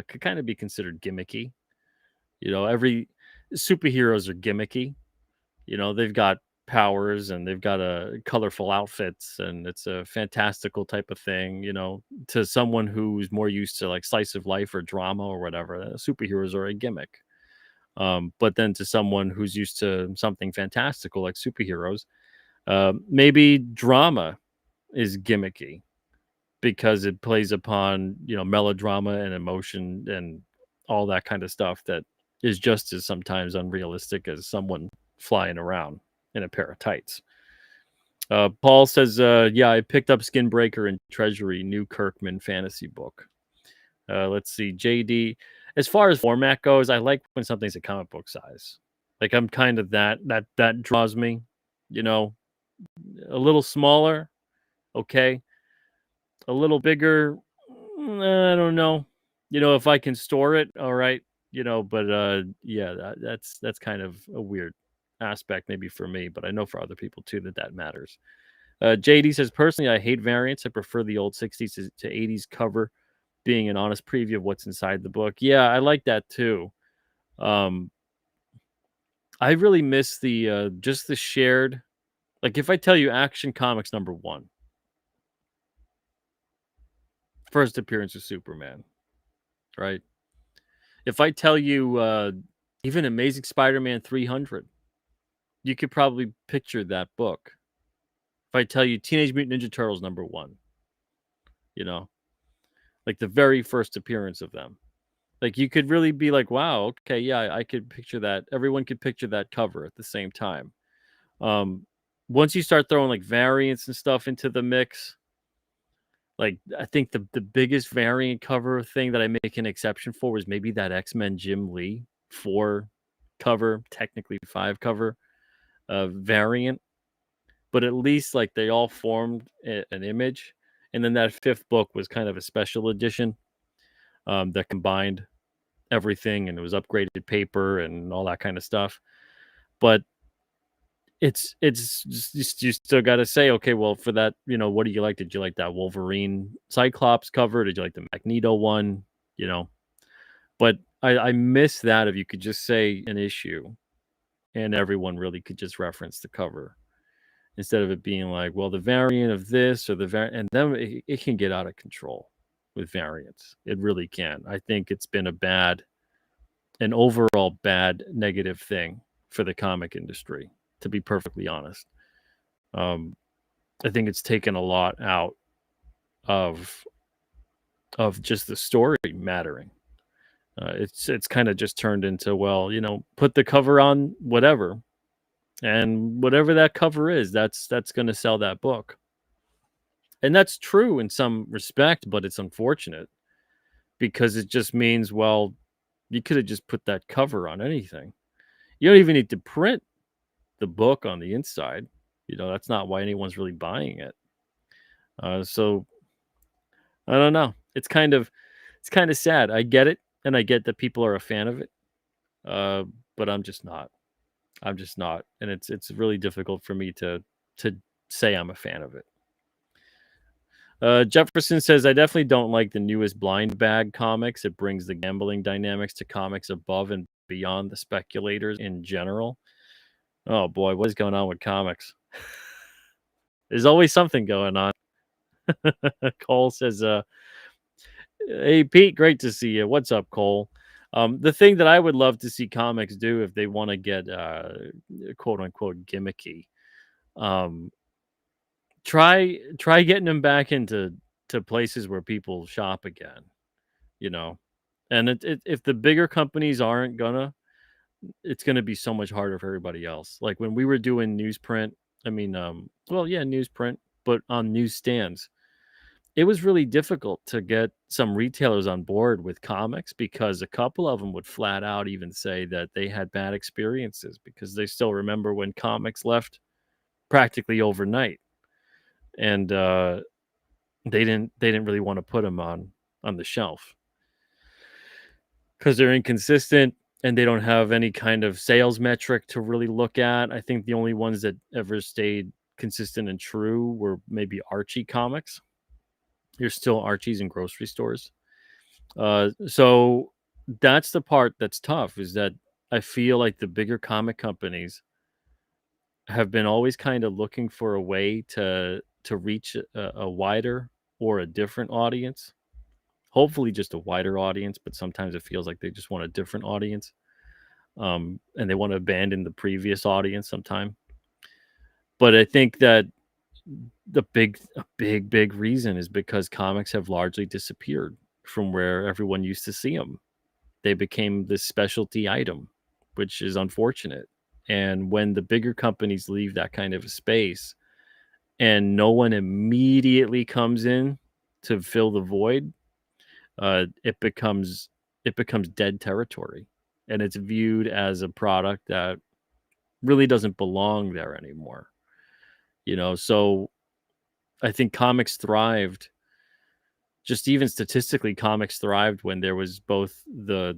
could kind of be considered gimmicky. Every superheroes are gimmicky. They've got powers and they've got colorful outfits and it's a fantastical type of thing. To someone who's more used to like slice of life or drama or whatever, superheroes are a gimmick. But then to someone who's used to something fantastical like superheroes, maybe drama is gimmicky because it plays upon melodrama and emotion and all that kind of stuff that is just as sometimes unrealistic as someone flying around in a pair of tights. Paul says, yeah, I picked up Skinbreaker and Treasury, new Kirkman fantasy book. Let's see, JD. As far as format goes, I like when something's a comic book size. Like I'm kind of that draws me, you know, a little smaller, okay. A little bigger, I don't know. If I can store it, all right, but yeah, that's kind of a weird aspect maybe for me, but I know for other people too that matters. JD says, personally, I hate variants. I prefer the old 60s to 80s cover being an honest preview of what's inside the book. Yeah, I like that too. Um, I really miss the just the shared, like if I tell you Action Comics #1, first appearance of Superman, right? If I tell you even Amazing Spider-Man 300, you could probably picture that book. If I tell you Teenage Mutant Ninja Turtles #1, you know, like the very first appearance of them. Like you could really be like, wow, okay, yeah, I could picture that. Everyone could picture that cover at the same time. Um, Once you start throwing like variants and stuff into the mix, like I think the biggest variant cover thing that I make an exception for was maybe that X-Men Jim Lee 4 cover, technically 5 cover variant, but at least like they all formed an image. And then that fifth book was kind of a special edition that combined everything and it was upgraded paper and all that kind of stuff. But it's just you still got to say, okay, well, for that, what do you like? Did you like that Wolverine Cyclops cover? Did you like the Magneto one? You know, but I miss that if you could just say an issue and everyone really could just reference the cover instead of it being like, well, the variant of this or the variant, and then it can get out of control with variants. It really can. I think it's been an overall bad negative thing for the comic industry, to be perfectly honest. Um, I think it's taken a lot out of just the story mattering. It's kind of just turned into, well, put the cover on whatever, and whatever that cover is, that's going to sell that book. And that's true in some respect, but it's unfortunate because it just means, well, you could have just put that cover on anything. You don't even need to print the book on the inside. That's not why anyone's really buying it. So I don't know. It's kind of sad. I get it, and I get that people are a fan of it. Uh, but I'm just not. I'm just not, and it's really difficult for me to say I'm a fan of it. Jefferson says, I definitely don't like the newest blind bag comics. It brings the gambling dynamics to comics above and beyond the speculators in general. Oh boy, what is going on with comics? There's always something going on. Cole says, hey Pete, great to see you. What's up, Cole? The thing that I would love to see comics do if they want to get quote unquote gimmicky, um, try getting them back into places where people shop again, you know. And if the bigger companies aren't gonna, it's gonna be so much harder for everybody else. Like when we were doing newsprint, I mean, well, yeah, newsprint, but on newsstands. it was really difficult to get some retailers on board with comics because a couple of them would flat out even say that they had bad experiences because they still remember when comics left practically overnight, and they didn't really want to put them on the shelf because they're inconsistent and they don't have any kind of sales metric to really look at. I think the only ones that ever stayed consistent and true were maybe Archie comics. There's still Archies in grocery stores. So that's the part that's tough, is that I feel like the bigger comic companies have been always kind of looking for a way to reach a wider or a different audience. Hopefully just a wider audience, but sometimes it feels like they just want a different audience. And they want to abandon the previous audience sometime. But I think that a big reason is because comics have largely disappeared from where everyone used to see them. They became this specialty item, which is unfortunate. And when the bigger companies leave that kind of a space and no one immediately comes in to fill the void, it becomes dead territory, and it's viewed as a product that really doesn't belong there anymore. So I think comics thrived. Just even statistically, comics thrived when there was both the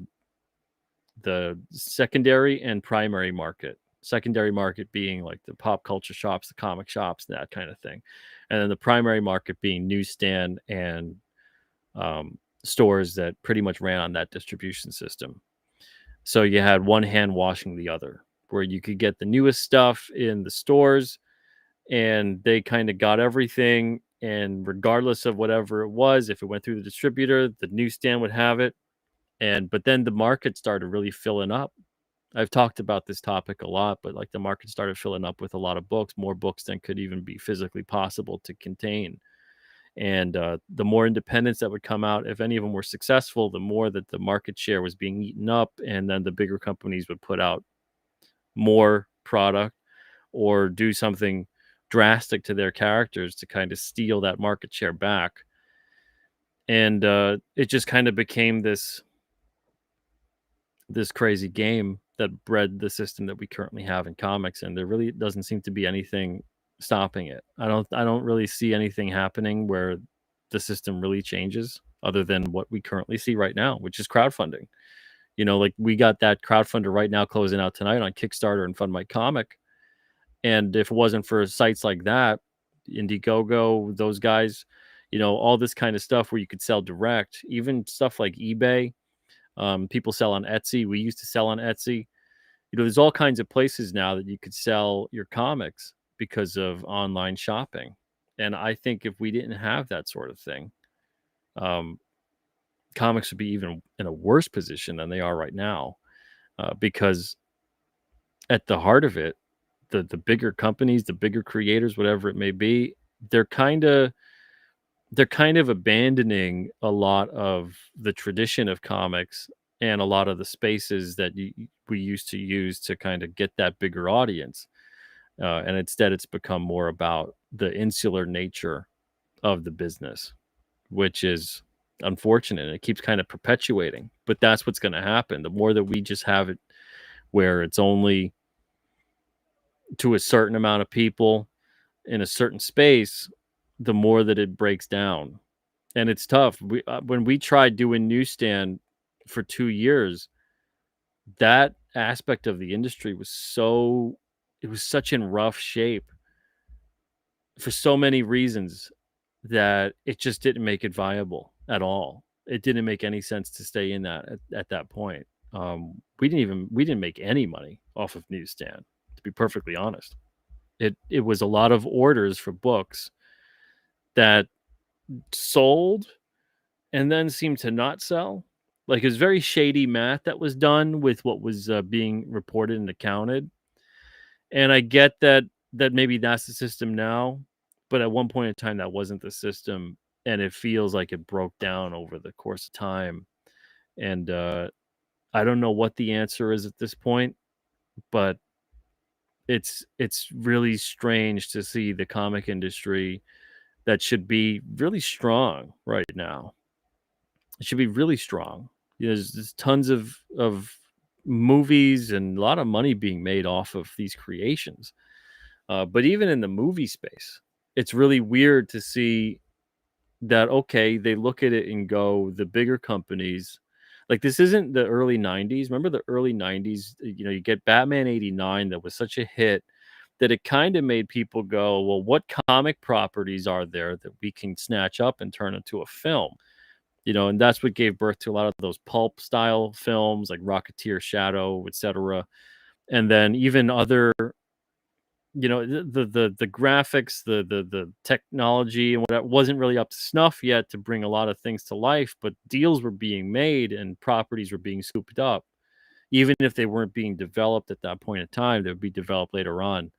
secondary and primary market. Secondary market being like the pop culture shops, the comic shops, that kind of thing, and then the primary market being newsstand and stores that pretty much ran on that distribution system. So you had one hand washing the other, where you could get the newest stuff in the stores, and they kind of got everything. And regardless of whatever it was, if it went through the distributor, the newsstand would have it. But then the market started really filling up. I've talked about this topic a lot, but like the market started filling up with a lot of books, more books than could even be physically possible to contain. And the more independents that would come out, if any of them were successful, the more that the market share was being eaten up. And then the bigger companies would put out more product or do something drastic to their characters to kind of steal that market share back. And it just kind of became this crazy game that bred the system that we currently have in comics, and there really doesn't seem to be anything stopping it. I don't really see anything happening where the system really changes other than what we currently see right now, which is crowdfunding. Like we got that crowdfunder right now closing out tonight on Kickstarter and FundMyComic. And if it wasn't for sites like that, Indiegogo, those guys, all this kind of stuff where you could sell direct, even stuff like eBay, people sell on Etsy. We used to sell on Etsy. There's all kinds of places now that you could sell your comics because of online shopping. And I think if we didn't have that sort of thing, um, comics would be even in a worse position than they are right now, because at the heart of it, the bigger companies, the bigger creators, whatever it may be, they're kind of they're kind of abandoning a lot of the tradition of comics and a lot of the spaces that we used to use to kind of get that bigger audience. And instead, it's become more about the insular nature of the business, which is unfortunate. It keeps kind of perpetuating, but that's what's going to happen. The more that we just have it where it's only to a certain amount of people in a certain space, the more that it breaks down. And it's tough. When we tried doing newsstand for 2 years, that aspect of the industry it was such in rough shape for so many reasons that it just didn't make it viable at all. It didn't make any sense to stay in that at that point. We didn't make any money off of newsstand, to be perfectly honest. It was a lot of orders for books that sold and then seemed to not sell. Like, it was very shady math that was done with what was being reported and accounted. And I get that maybe that's the system now, but at one point in time that wasn't the system, and it feels like it broke down over the course of time. And I don't know what the answer is at this point, but it's really strange to see the comic industry that should be really strong right now. It should be really strong. There's tons of movies and a lot of money being made off of these creations. But even in the movie space, it's really weird to see that, okay, they look at it and go, the bigger companies, like, this isn't the early 90s. Remember the early 90s? You get Batman 89 that was such a hit that it kind of made people go, well, what comic properties are there that we can snatch up and turn into a film? And that's what gave birth to a lot of those pulp style films like Rocketeer, Shadow, etc. And then even other, the graphics, the technology and whatever wasn't really up to snuff yet to bring a lot of things to life, but deals were being made and properties were being scooped up. Even if they weren't being developed at that point in time, they would be developed later on.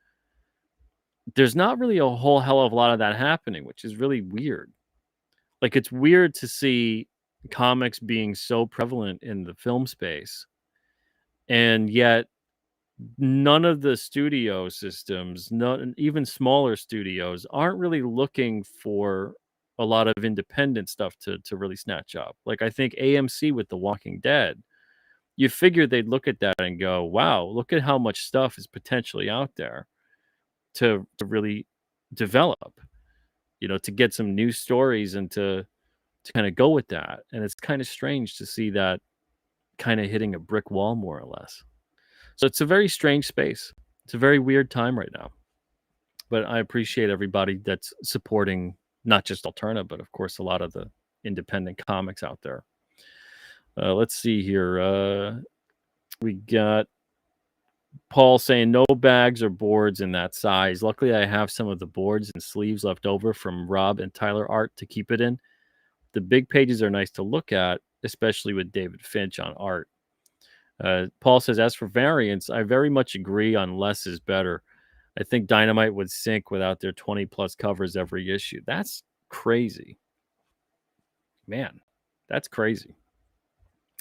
There's not really a whole hell of a lot of that happening, which is really weird. Like, it's weird to see comics being so prevalent in the film space, and yet none of the studio systems, none, even smaller studios, aren't really looking for a lot of independent stuff to really snatch up. Like, I think AMC with The Walking Dead, you figure they'd look at that and go, "Wow, look at how much stuff is potentially out there to really develop, to get some new stories and to kind of go with that." And it's kind of strange to see that kind of hitting a brick wall more or less. So it's a very strange space. It's a very weird time right now. But I appreciate everybody that's supporting not just Alterna, but of course a lot of the independent comics out there. Let's see here. We got Paul saying no bags or boards in that size. Luckily, I have some of the boards and sleeves left over from Rob and Tyler art to keep it in. The big pages are nice to look at, especially with David Finch on art. Paul says, as for variants, I very much agree on less is better. I think Dynamite would sink without their 20 plus covers every issue. That's crazy. Man, that's crazy.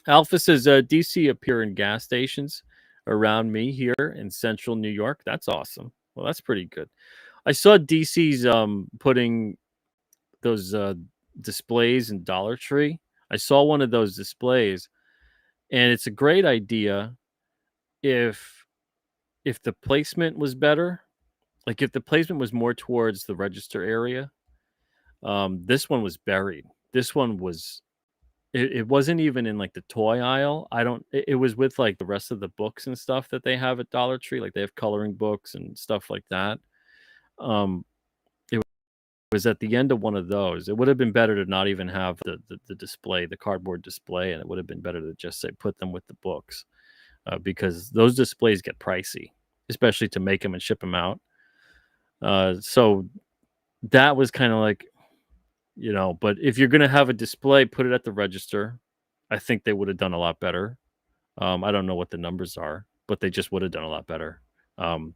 Alpha says, DC appear in gas stations around me here in central New York. That's awesome. Well, that's pretty good. I saw DC's putting those displays in Dollar Tree. I saw one of those displays, and it's a great idea if the placement was better. Like, if the placement was more towards the register area. This one was buried. This one was it wasn't even in like the toy aisle. It was with like the rest of the books and stuff that they have at Dollar Tree. Like, they have coloring books and stuff like that. Um it was at the end of one of those. It would have been better to not even have the display, the cardboard display, and it would have been better to just say put them with the books, because those displays get pricey, especially to make them and ship them out. So that was kind of like, but if you're going to have a display, put it at the register. I think they would have done a lot better. I don't know what the numbers are, but they just would have done a lot better. Um,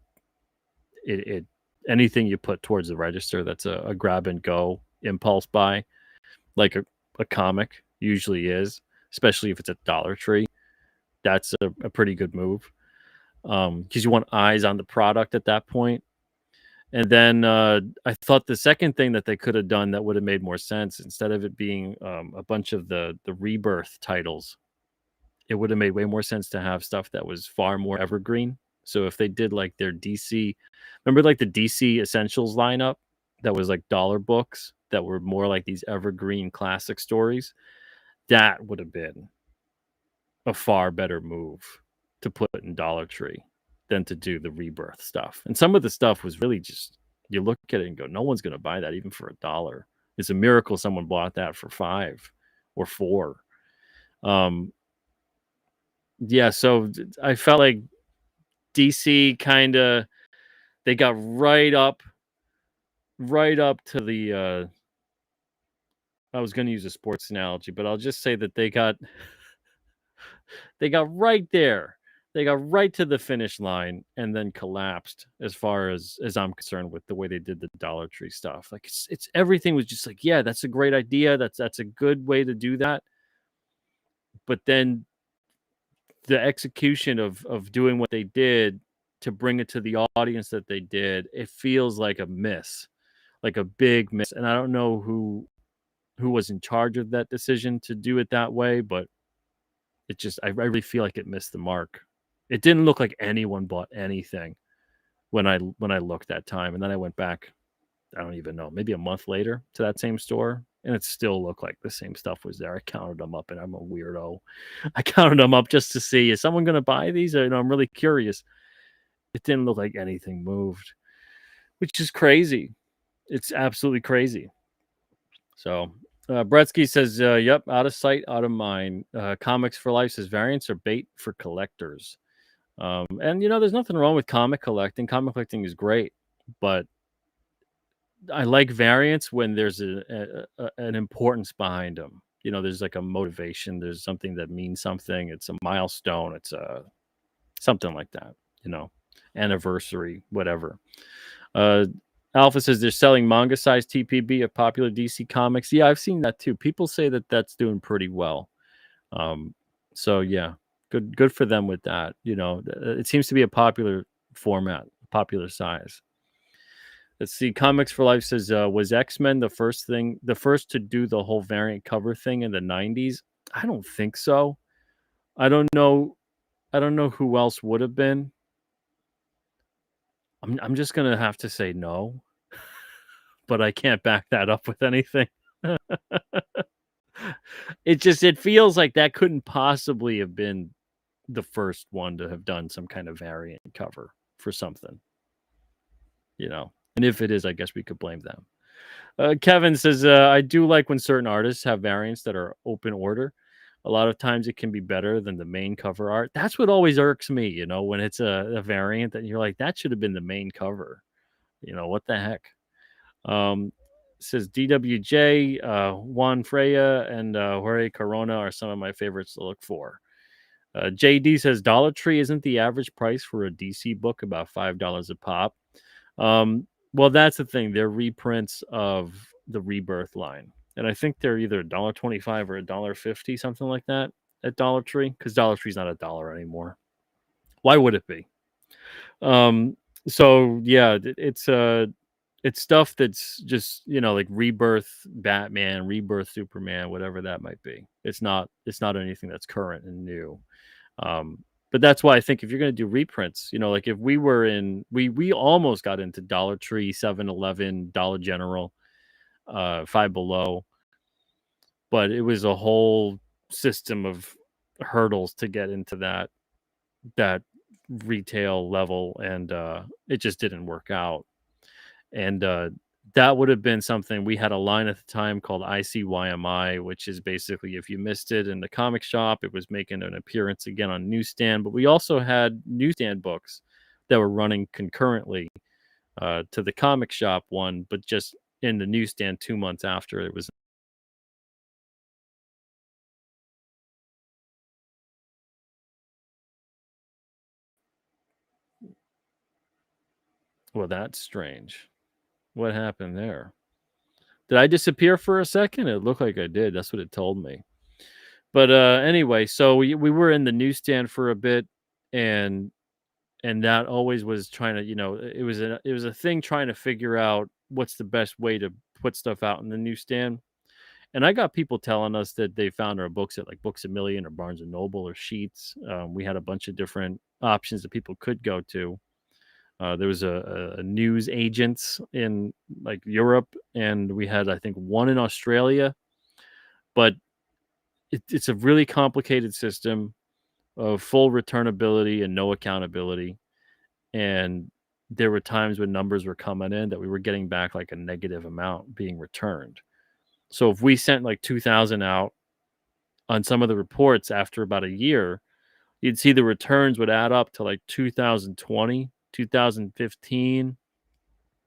it anything you put towards the register that's a grab and go impulse buy, like a comic usually is, especially if it's a Dollar Tree. That's a pretty good move, because you want eyes on the product at that point. And then I thought the second thing that they could have done that would have made more sense, instead of it being a bunch of the Rebirth titles, it would have made way more sense to have stuff that was far more evergreen. So if they did like their DC, remember like the DC Essentials lineup that was like dollar books that were more like these evergreen classic stories, that would have been a far better move to put in Dollar Tree than to do the Rebirth stuff. And some of the stuff was really just, you look at it and go, no one's going to buy that even for $1. It's a miracle someone bought that for $5 or $4. Yeah, so I felt like DC kind of, they got right up to the I was going to use a sports analogy, but I'll just say that they got right there. They got right to the finish line and then collapsed, as far as I'm concerned, with the way they did the Dollar Tree stuff. Like, it's everything was just like, yeah, that's a great idea. That's a good way to do that. But then the execution of doing what they did to bring it to the audience that they did, it feels like a miss. like a big miss. And I don't know who was in charge of that decision to do it that way, but it just I really feel like it missed the mark. It didn't look like anyone bought anything when I looked that time, and then I went back, I don't even know, maybe a month later to that same store, and it still looked like the same stuff was there. I counted them up, and I'm a weirdo. I counted them up just to see, is someone going to buy these? I'm really curious. It didn't look like anything moved, which is crazy. It's absolutely crazy. So Bretsky says, yep, out of sight, out of mind. Comics for Life says variants are bait for collectors. And there's nothing wrong with comic collecting. Comic collecting is great, but I like variants when there's an importance behind them. There's like a motivation. There's something that means something. It's a milestone. It's something like that. Anniversary, whatever. Alpha says they're selling manga-sized TPB of popular DC comics. Yeah, I've seen that too. People say that that's doing pretty well. So yeah, good for them with that. It seems to be a popular format, popular size. Let's see. Comics for Life says, was X-Men the first to do the whole variant cover thing in the 90s? I don't think so. I don't know who else would have been. I'm just gonna have to say no, but I can't back that up with anything. It feels like that couldn't possibly have been the first one to have done some kind of variant cover for something. And if it is, I guess we could blame them. Kevin says, I do like when certain artists have variants that are open order. A lot of times it can be better than the main cover art. That's what always irks me, when it's a variant that you're like, that should have been the main cover. What the heck? Says DWJ, Juan Freya, and Jorge Corona are some of my favorites to look for. JD says Dollar Tree isn't the average price for a DC book about $5 a pop. Well, that's the thing. They're reprints of the Rebirth line, and I think they're either $1.25 or $1.50, something like that, at Dollar Tree, because Dollar Tree's not $1 anymore. Why would it be? So yeah, it's stuff that's just like Rebirth Batman, Rebirth Superman, whatever that might be. It's not anything that's current and new. But that's why I think if you're going to do reprints, like if we were we almost got into Dollar Tree, 7-Eleven, Dollar General, Five Below, but it was a whole system of hurdles to get into that retail level, and it just didn't work out. And that would have been something. We had a line at the time called ICYMI, which is basically if you missed it in the comic shop, it was making an appearance again on newsstand. But we also had newsstand books that were running concurrently to the comic shop one, but just in the newsstand 2 months after it was. Well, that's strange. What happened there? Did I disappear for a second? It looked like I did. That's what it told me. But anyway, so we were in the newsstand for a bit, and that always was trying to, it was a thing trying to figure out what's the best way to put stuff out in the newsstand. And I got people telling us that they found our books at like Books A Million or Barnes and Noble or Sheets. We had a bunch of different options that people could go to. There was a news agents in like Europe, and we had, I think, one in Australia. But it's a really complicated system of full returnability and no accountability. And there were times when numbers were coming in that we were getting back like a negative amount being returned. So if we sent like 2,000 out on some of the reports after about a year, you'd see the returns would add up to like 2020, 2015.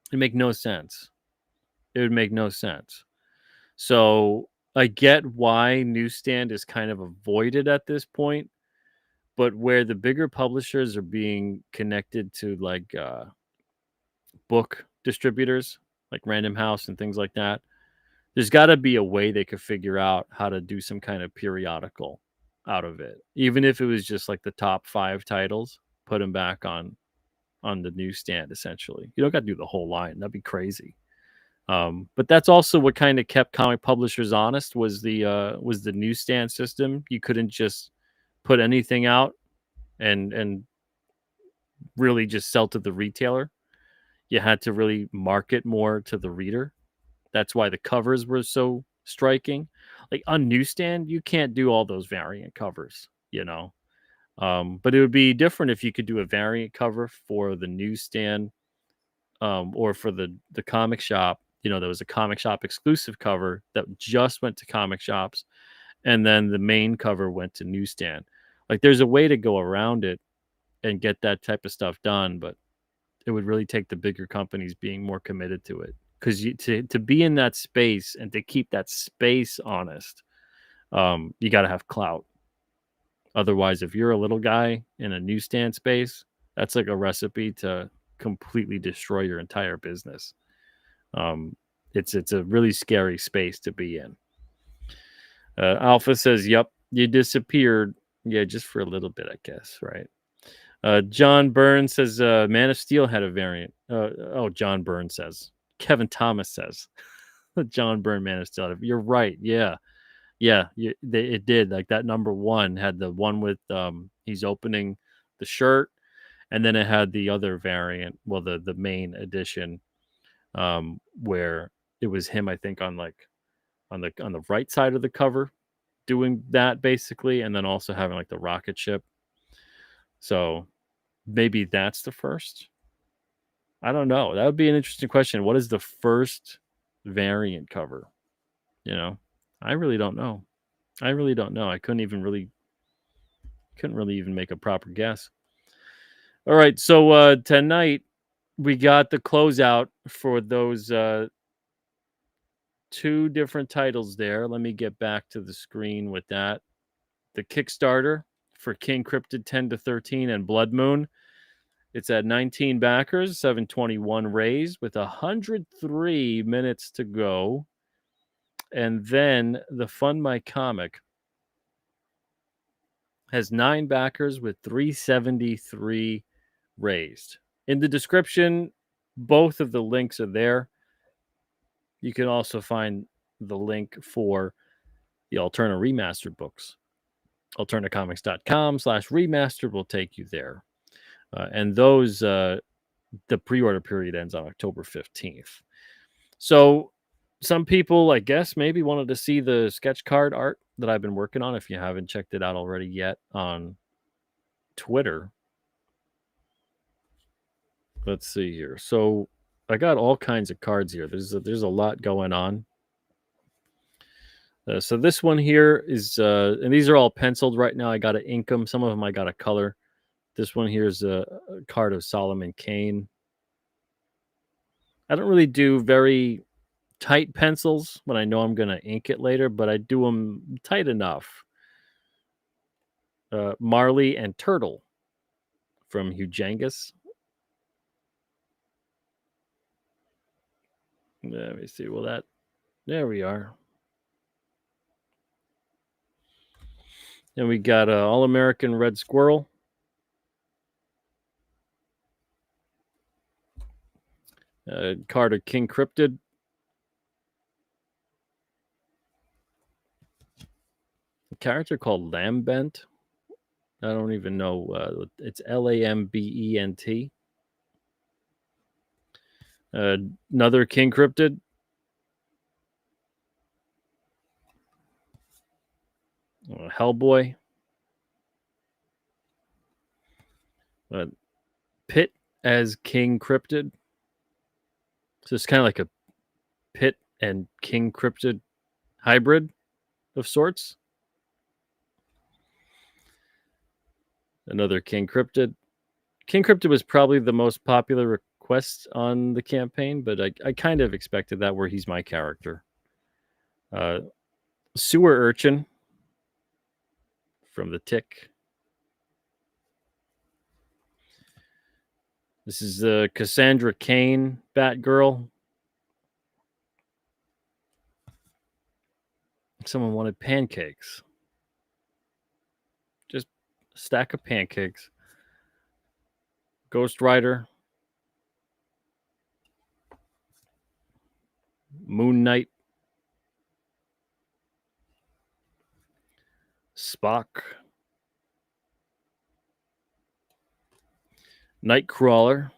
It'd make no sense. It would make no sense. So I get why newsstand is kind of avoided at this point, but where the bigger publishers are being connected to like book distributors like Random House and things like that, there's got to be a way they could figure out how to do some kind of periodical out of it, even if it was just like the top 5 titles, put them back on the newsstand. Essentially, you don't got to do the whole line. That'd be crazy. But that's also what kind of kept comic publishers honest was the newsstand system. You couldn't just put anything out and really just sell to the retailer. You had to really market more to the reader. That's why the covers were so striking. Like on newsstand, you can't do all those variant covers, you know. But it would be different if you could do a variant cover for the newsstand, or for the comic shop. You know, there was a comic shop exclusive cover that just went to comic shops, and then the main cover went to newsstand. Like, there's a way to go around it and get that type of stuff done, but it would really take the bigger companies being more committed to it. Because to be in that space and to keep that space honest, you got to have clout. Otherwise, if you're a little guy in a newsstand space, that's like a recipe to completely destroy your entire business. Um, it's a really scary space to be in. Alpha says, "Yep, you disappeared. Yeah, just for a little bit, I guess, right?" John Burns says, "Man of Steel had a variant." John Burns says. Kevin Thomas says, "John Byrne Man of Steel." You're right. Yeah, yeah. It did. Like that number one had the one with he's opening the shirt, and then it had the other variant. Well, the main edition, where it was him, I think, on like on the right side of the cover, doing that basically, and then also having like the rocket ship. So maybe that's the first. I don't know. That would be an interesting question. What is the first variant cover? You know, I really don't know. I really don't know. I couldn't really even make a proper guess. All right, so tonight we got the closeout for those two different titles there. Let me get back to the screen with that. The Kickstarter for King Cryptid 10 to 13 and Blood Moon. It's at 19 backers, 721 raised with 103 minutes to go. And then the FundMyComic has 9 backers with 373 raised. In the description, both of the links are there. You can also find the link for the Alterna Remastered books. alternacomics.com/remastered will take you there. And those, the pre-order period ends on October 15th. So some people, I guess, maybe wanted to see the sketch card art that I've been working on. If you haven't checked it out already yet on Twitter, let's see here. So I got all kinds of cards here. There's a lot going on. So this one here is, and these are all penciled right now. I got to ink them. Some of them I got to color. This one here is a card of Solomon Kane. I don't really do very tight pencils when I know I'm going to ink it later, but I do them tight enough. Marley and Turtle from Hujangus. Let me see. Well, there we are. And we got All American Red Squirrel. Card of King Cryptid. A character called Lambent. I don't even know. It's Lambent. Another King Cryptid. Hellboy. Pit as King Cryptid. So it's kind of like a Pit and King Cryptid hybrid of sorts. Another King Cryptid. King Cryptid was probably the most popular request on the campaign, but I kind of expected that, where he's my character. Sewer Urchin from the Tick. This is Cassandra Cain, Batgirl. Someone wanted pancakes. Just a stack of pancakes. Ghost Rider. Moon Knight, Spock, Nightcrawler,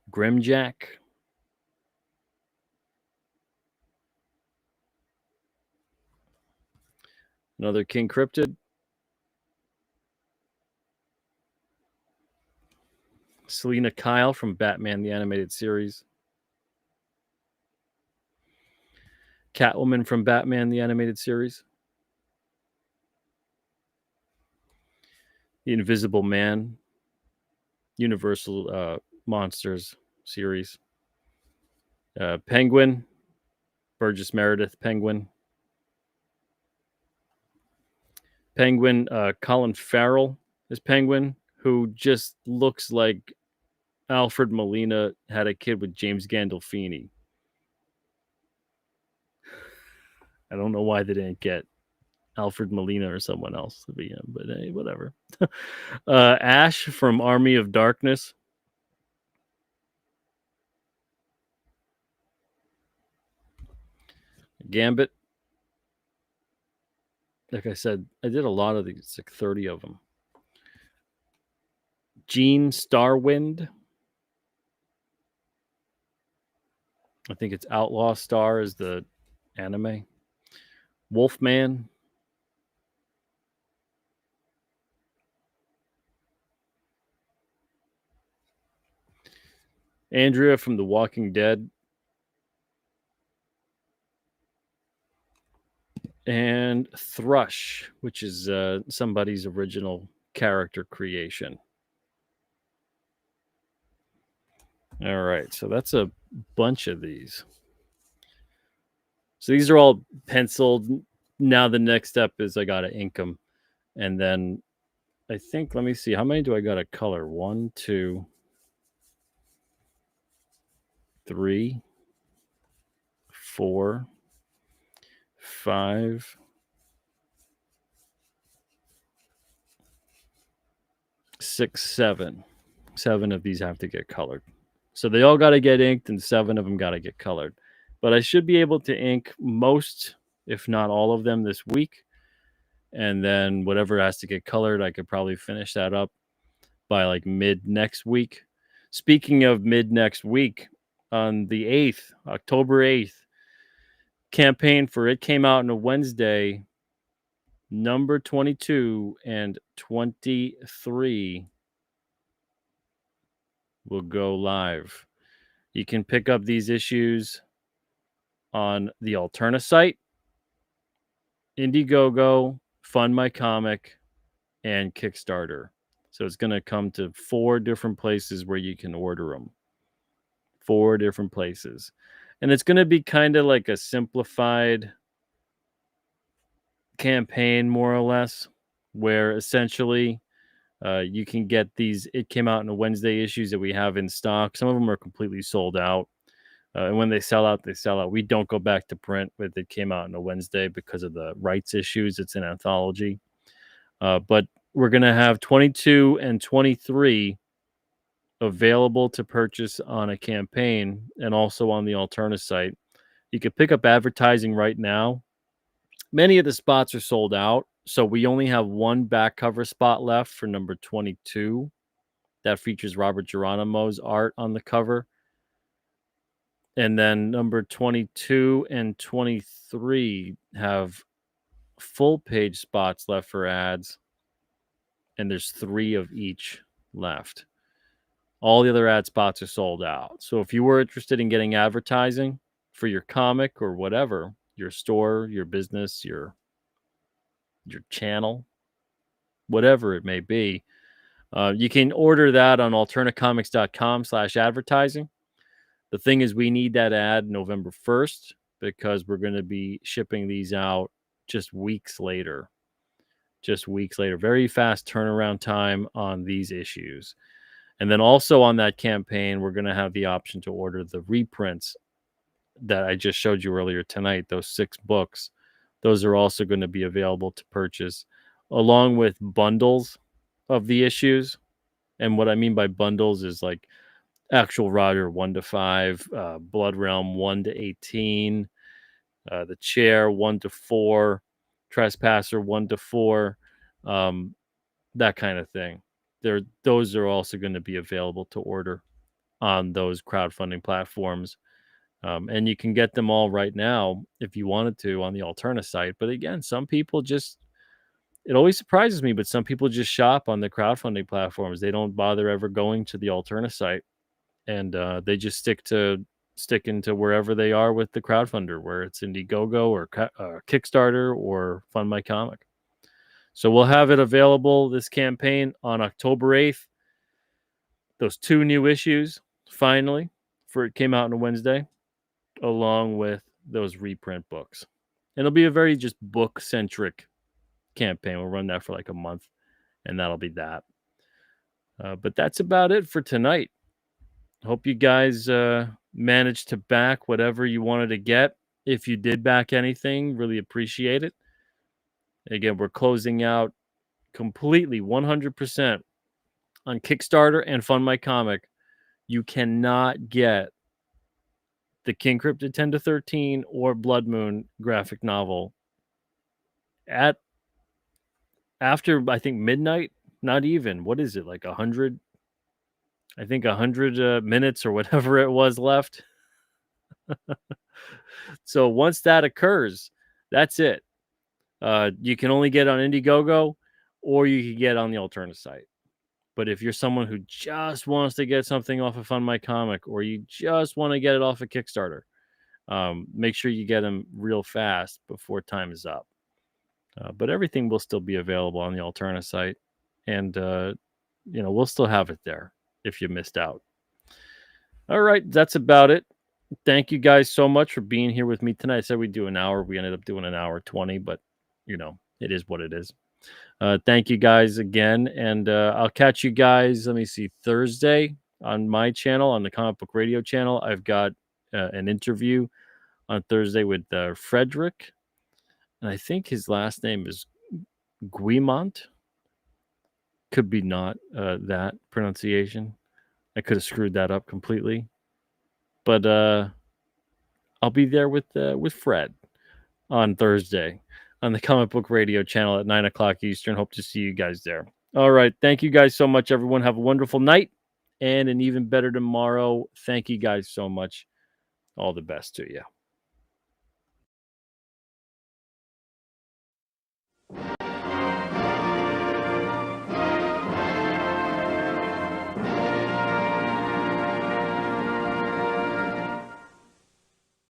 Grimjack, another King Cryptid, Selena Kyle from Batman the Animated Series, Catwoman from Batman the Animated Series, The Invisible Man, Universal Monsters series, Penguin, Burgess Meredith Penguin, Colin Farrell is Penguin, who just looks like Alfred Molina had a kid with James Gandolfini. I don't know why they didn't get Alfred Molina or someone else to be him, but hey, whatever. Ash from Army of Darkness. Gambit. Like I said, I did a lot of these, like 30 of them. Gene Starwind. I think it's Outlaw Star is the anime. Wolfman. Andrea from The Walking Dead. And Thrush, which is somebody's original character creation. All right, so that's a bunch of these. So these are all penciled. Now the next step is I got to ink them. And then I think, let me see, how many do I got to color? 1, 2, 3, 4, 5, 6, 7. 7 of these have to get colored. So they all got to get inked and 7 of them got to get colored. But I should be able to ink most, if not all of them this week. And then whatever has to get colored, I could probably finish that up by like mid next week. Speaking of mid next week, on the 8th, October 8th, campaign for It Came Out on a Wednesday, number 22 and 23 will go live. You can pick up these issues on the Alterna site, Indiegogo, FundMyComic, and Kickstarter. So it's going to come to 4 different places where you can order them. 4 different places. And it's going to be kind of like a simplified campaign, more or less, where essentially you can get these It Came Out on a Wednesday issues that we have in stock. Some of them are completely sold out. And when they sell out, they sell out. We don't go back to print with It Came Out on a Wednesday because of the rights issues. It's an anthology. But we're going to have 22 and 23 available to purchase on a campaign and also on the Alterna site. You can pick up advertising right now. Many of the spots are sold out, so we only have one back cover spot left for number 22. That features Robert Geronimo's art on the cover. And then number 22 and 23 have full page spots left for ads. And there's 3 of each left. All the other ad spots are sold out. So if you were interested in getting advertising for your comic or whatever, your store, your business, your channel, whatever it may be, you can order that on alternacomics.com/advertising. The thing is, we need that ad November 1st because we're going to be shipping these out just weeks later. Very fast turnaround time on these issues. And then also on that campaign, we're going to have the option to order the reprints that I just showed you earlier tonight, those 6 books. Those are also going to be available to purchase along with bundles of the issues. And what I mean by bundles is like Actual Rider 1 to 5, Blood Realm 1 to 18, The Chair 1 to 4, Trespasser 1 to 4, that kind of thing. Those are also going to be available to order on those crowdfunding platforms. And you can get them all right now if you wanted to on the Alterna site. But again, some people just, it always surprises me, but some people just shop on the crowdfunding platforms. They don't bother ever going to the Alterna site, and they just sticking to wherever they are with the crowdfunder, where it's Indiegogo or Kickstarter or FundMyComic. So we'll have it available, this campaign, on October 8th. Those 2 new issues, finally, for it came out on a Wednesday, along with those reprint books. And it'll be a very just book-centric campaign. We'll run that for like a month, and that'll be that. But that's about it for tonight. Hope you guys managed to back whatever you wanted to get. If you did back anything, really appreciate it. Again, we're closing out completely 100% on Kickstarter and FundMyComic. You cannot get the King Cryptid 10 to 13 or Blood Moon graphic novel after, I think, midnight. Not even. What is it, like 100? I think 100 minutes or whatever it was left. So once that occurs, that's it. You can only get on Indiegogo, or you can get on the Alterna site. But if you're someone who just wants to get something off of FundMyComic, or you just want to get it off of Kickstarter, make sure you get them real fast before time is up. But everything will still be available on the Alterna site, and we'll still have it there if you missed out. All right, that's about it. Thank you guys so much for being here with me tonight. I said we'd do an hour. We ended up doing an hour 20, but it is what it is. Thank you guys again, and I'll catch you guys, let me see, Thursday on my channel, on the Comic Book Radio channel. I've got an interview on Thursday with Frederick, and I think his last name is Guimont. Could be not that pronunciation. I could have screwed that up completely. But I'll be there with Fred on Thursday on the Comic Book Radio channel at 9 o'clock Eastern. Hope to see you guys there. All right. Thank you guys so much, everyone. Have a wonderful night and an even better tomorrow. Thank you guys so much. All the best to you.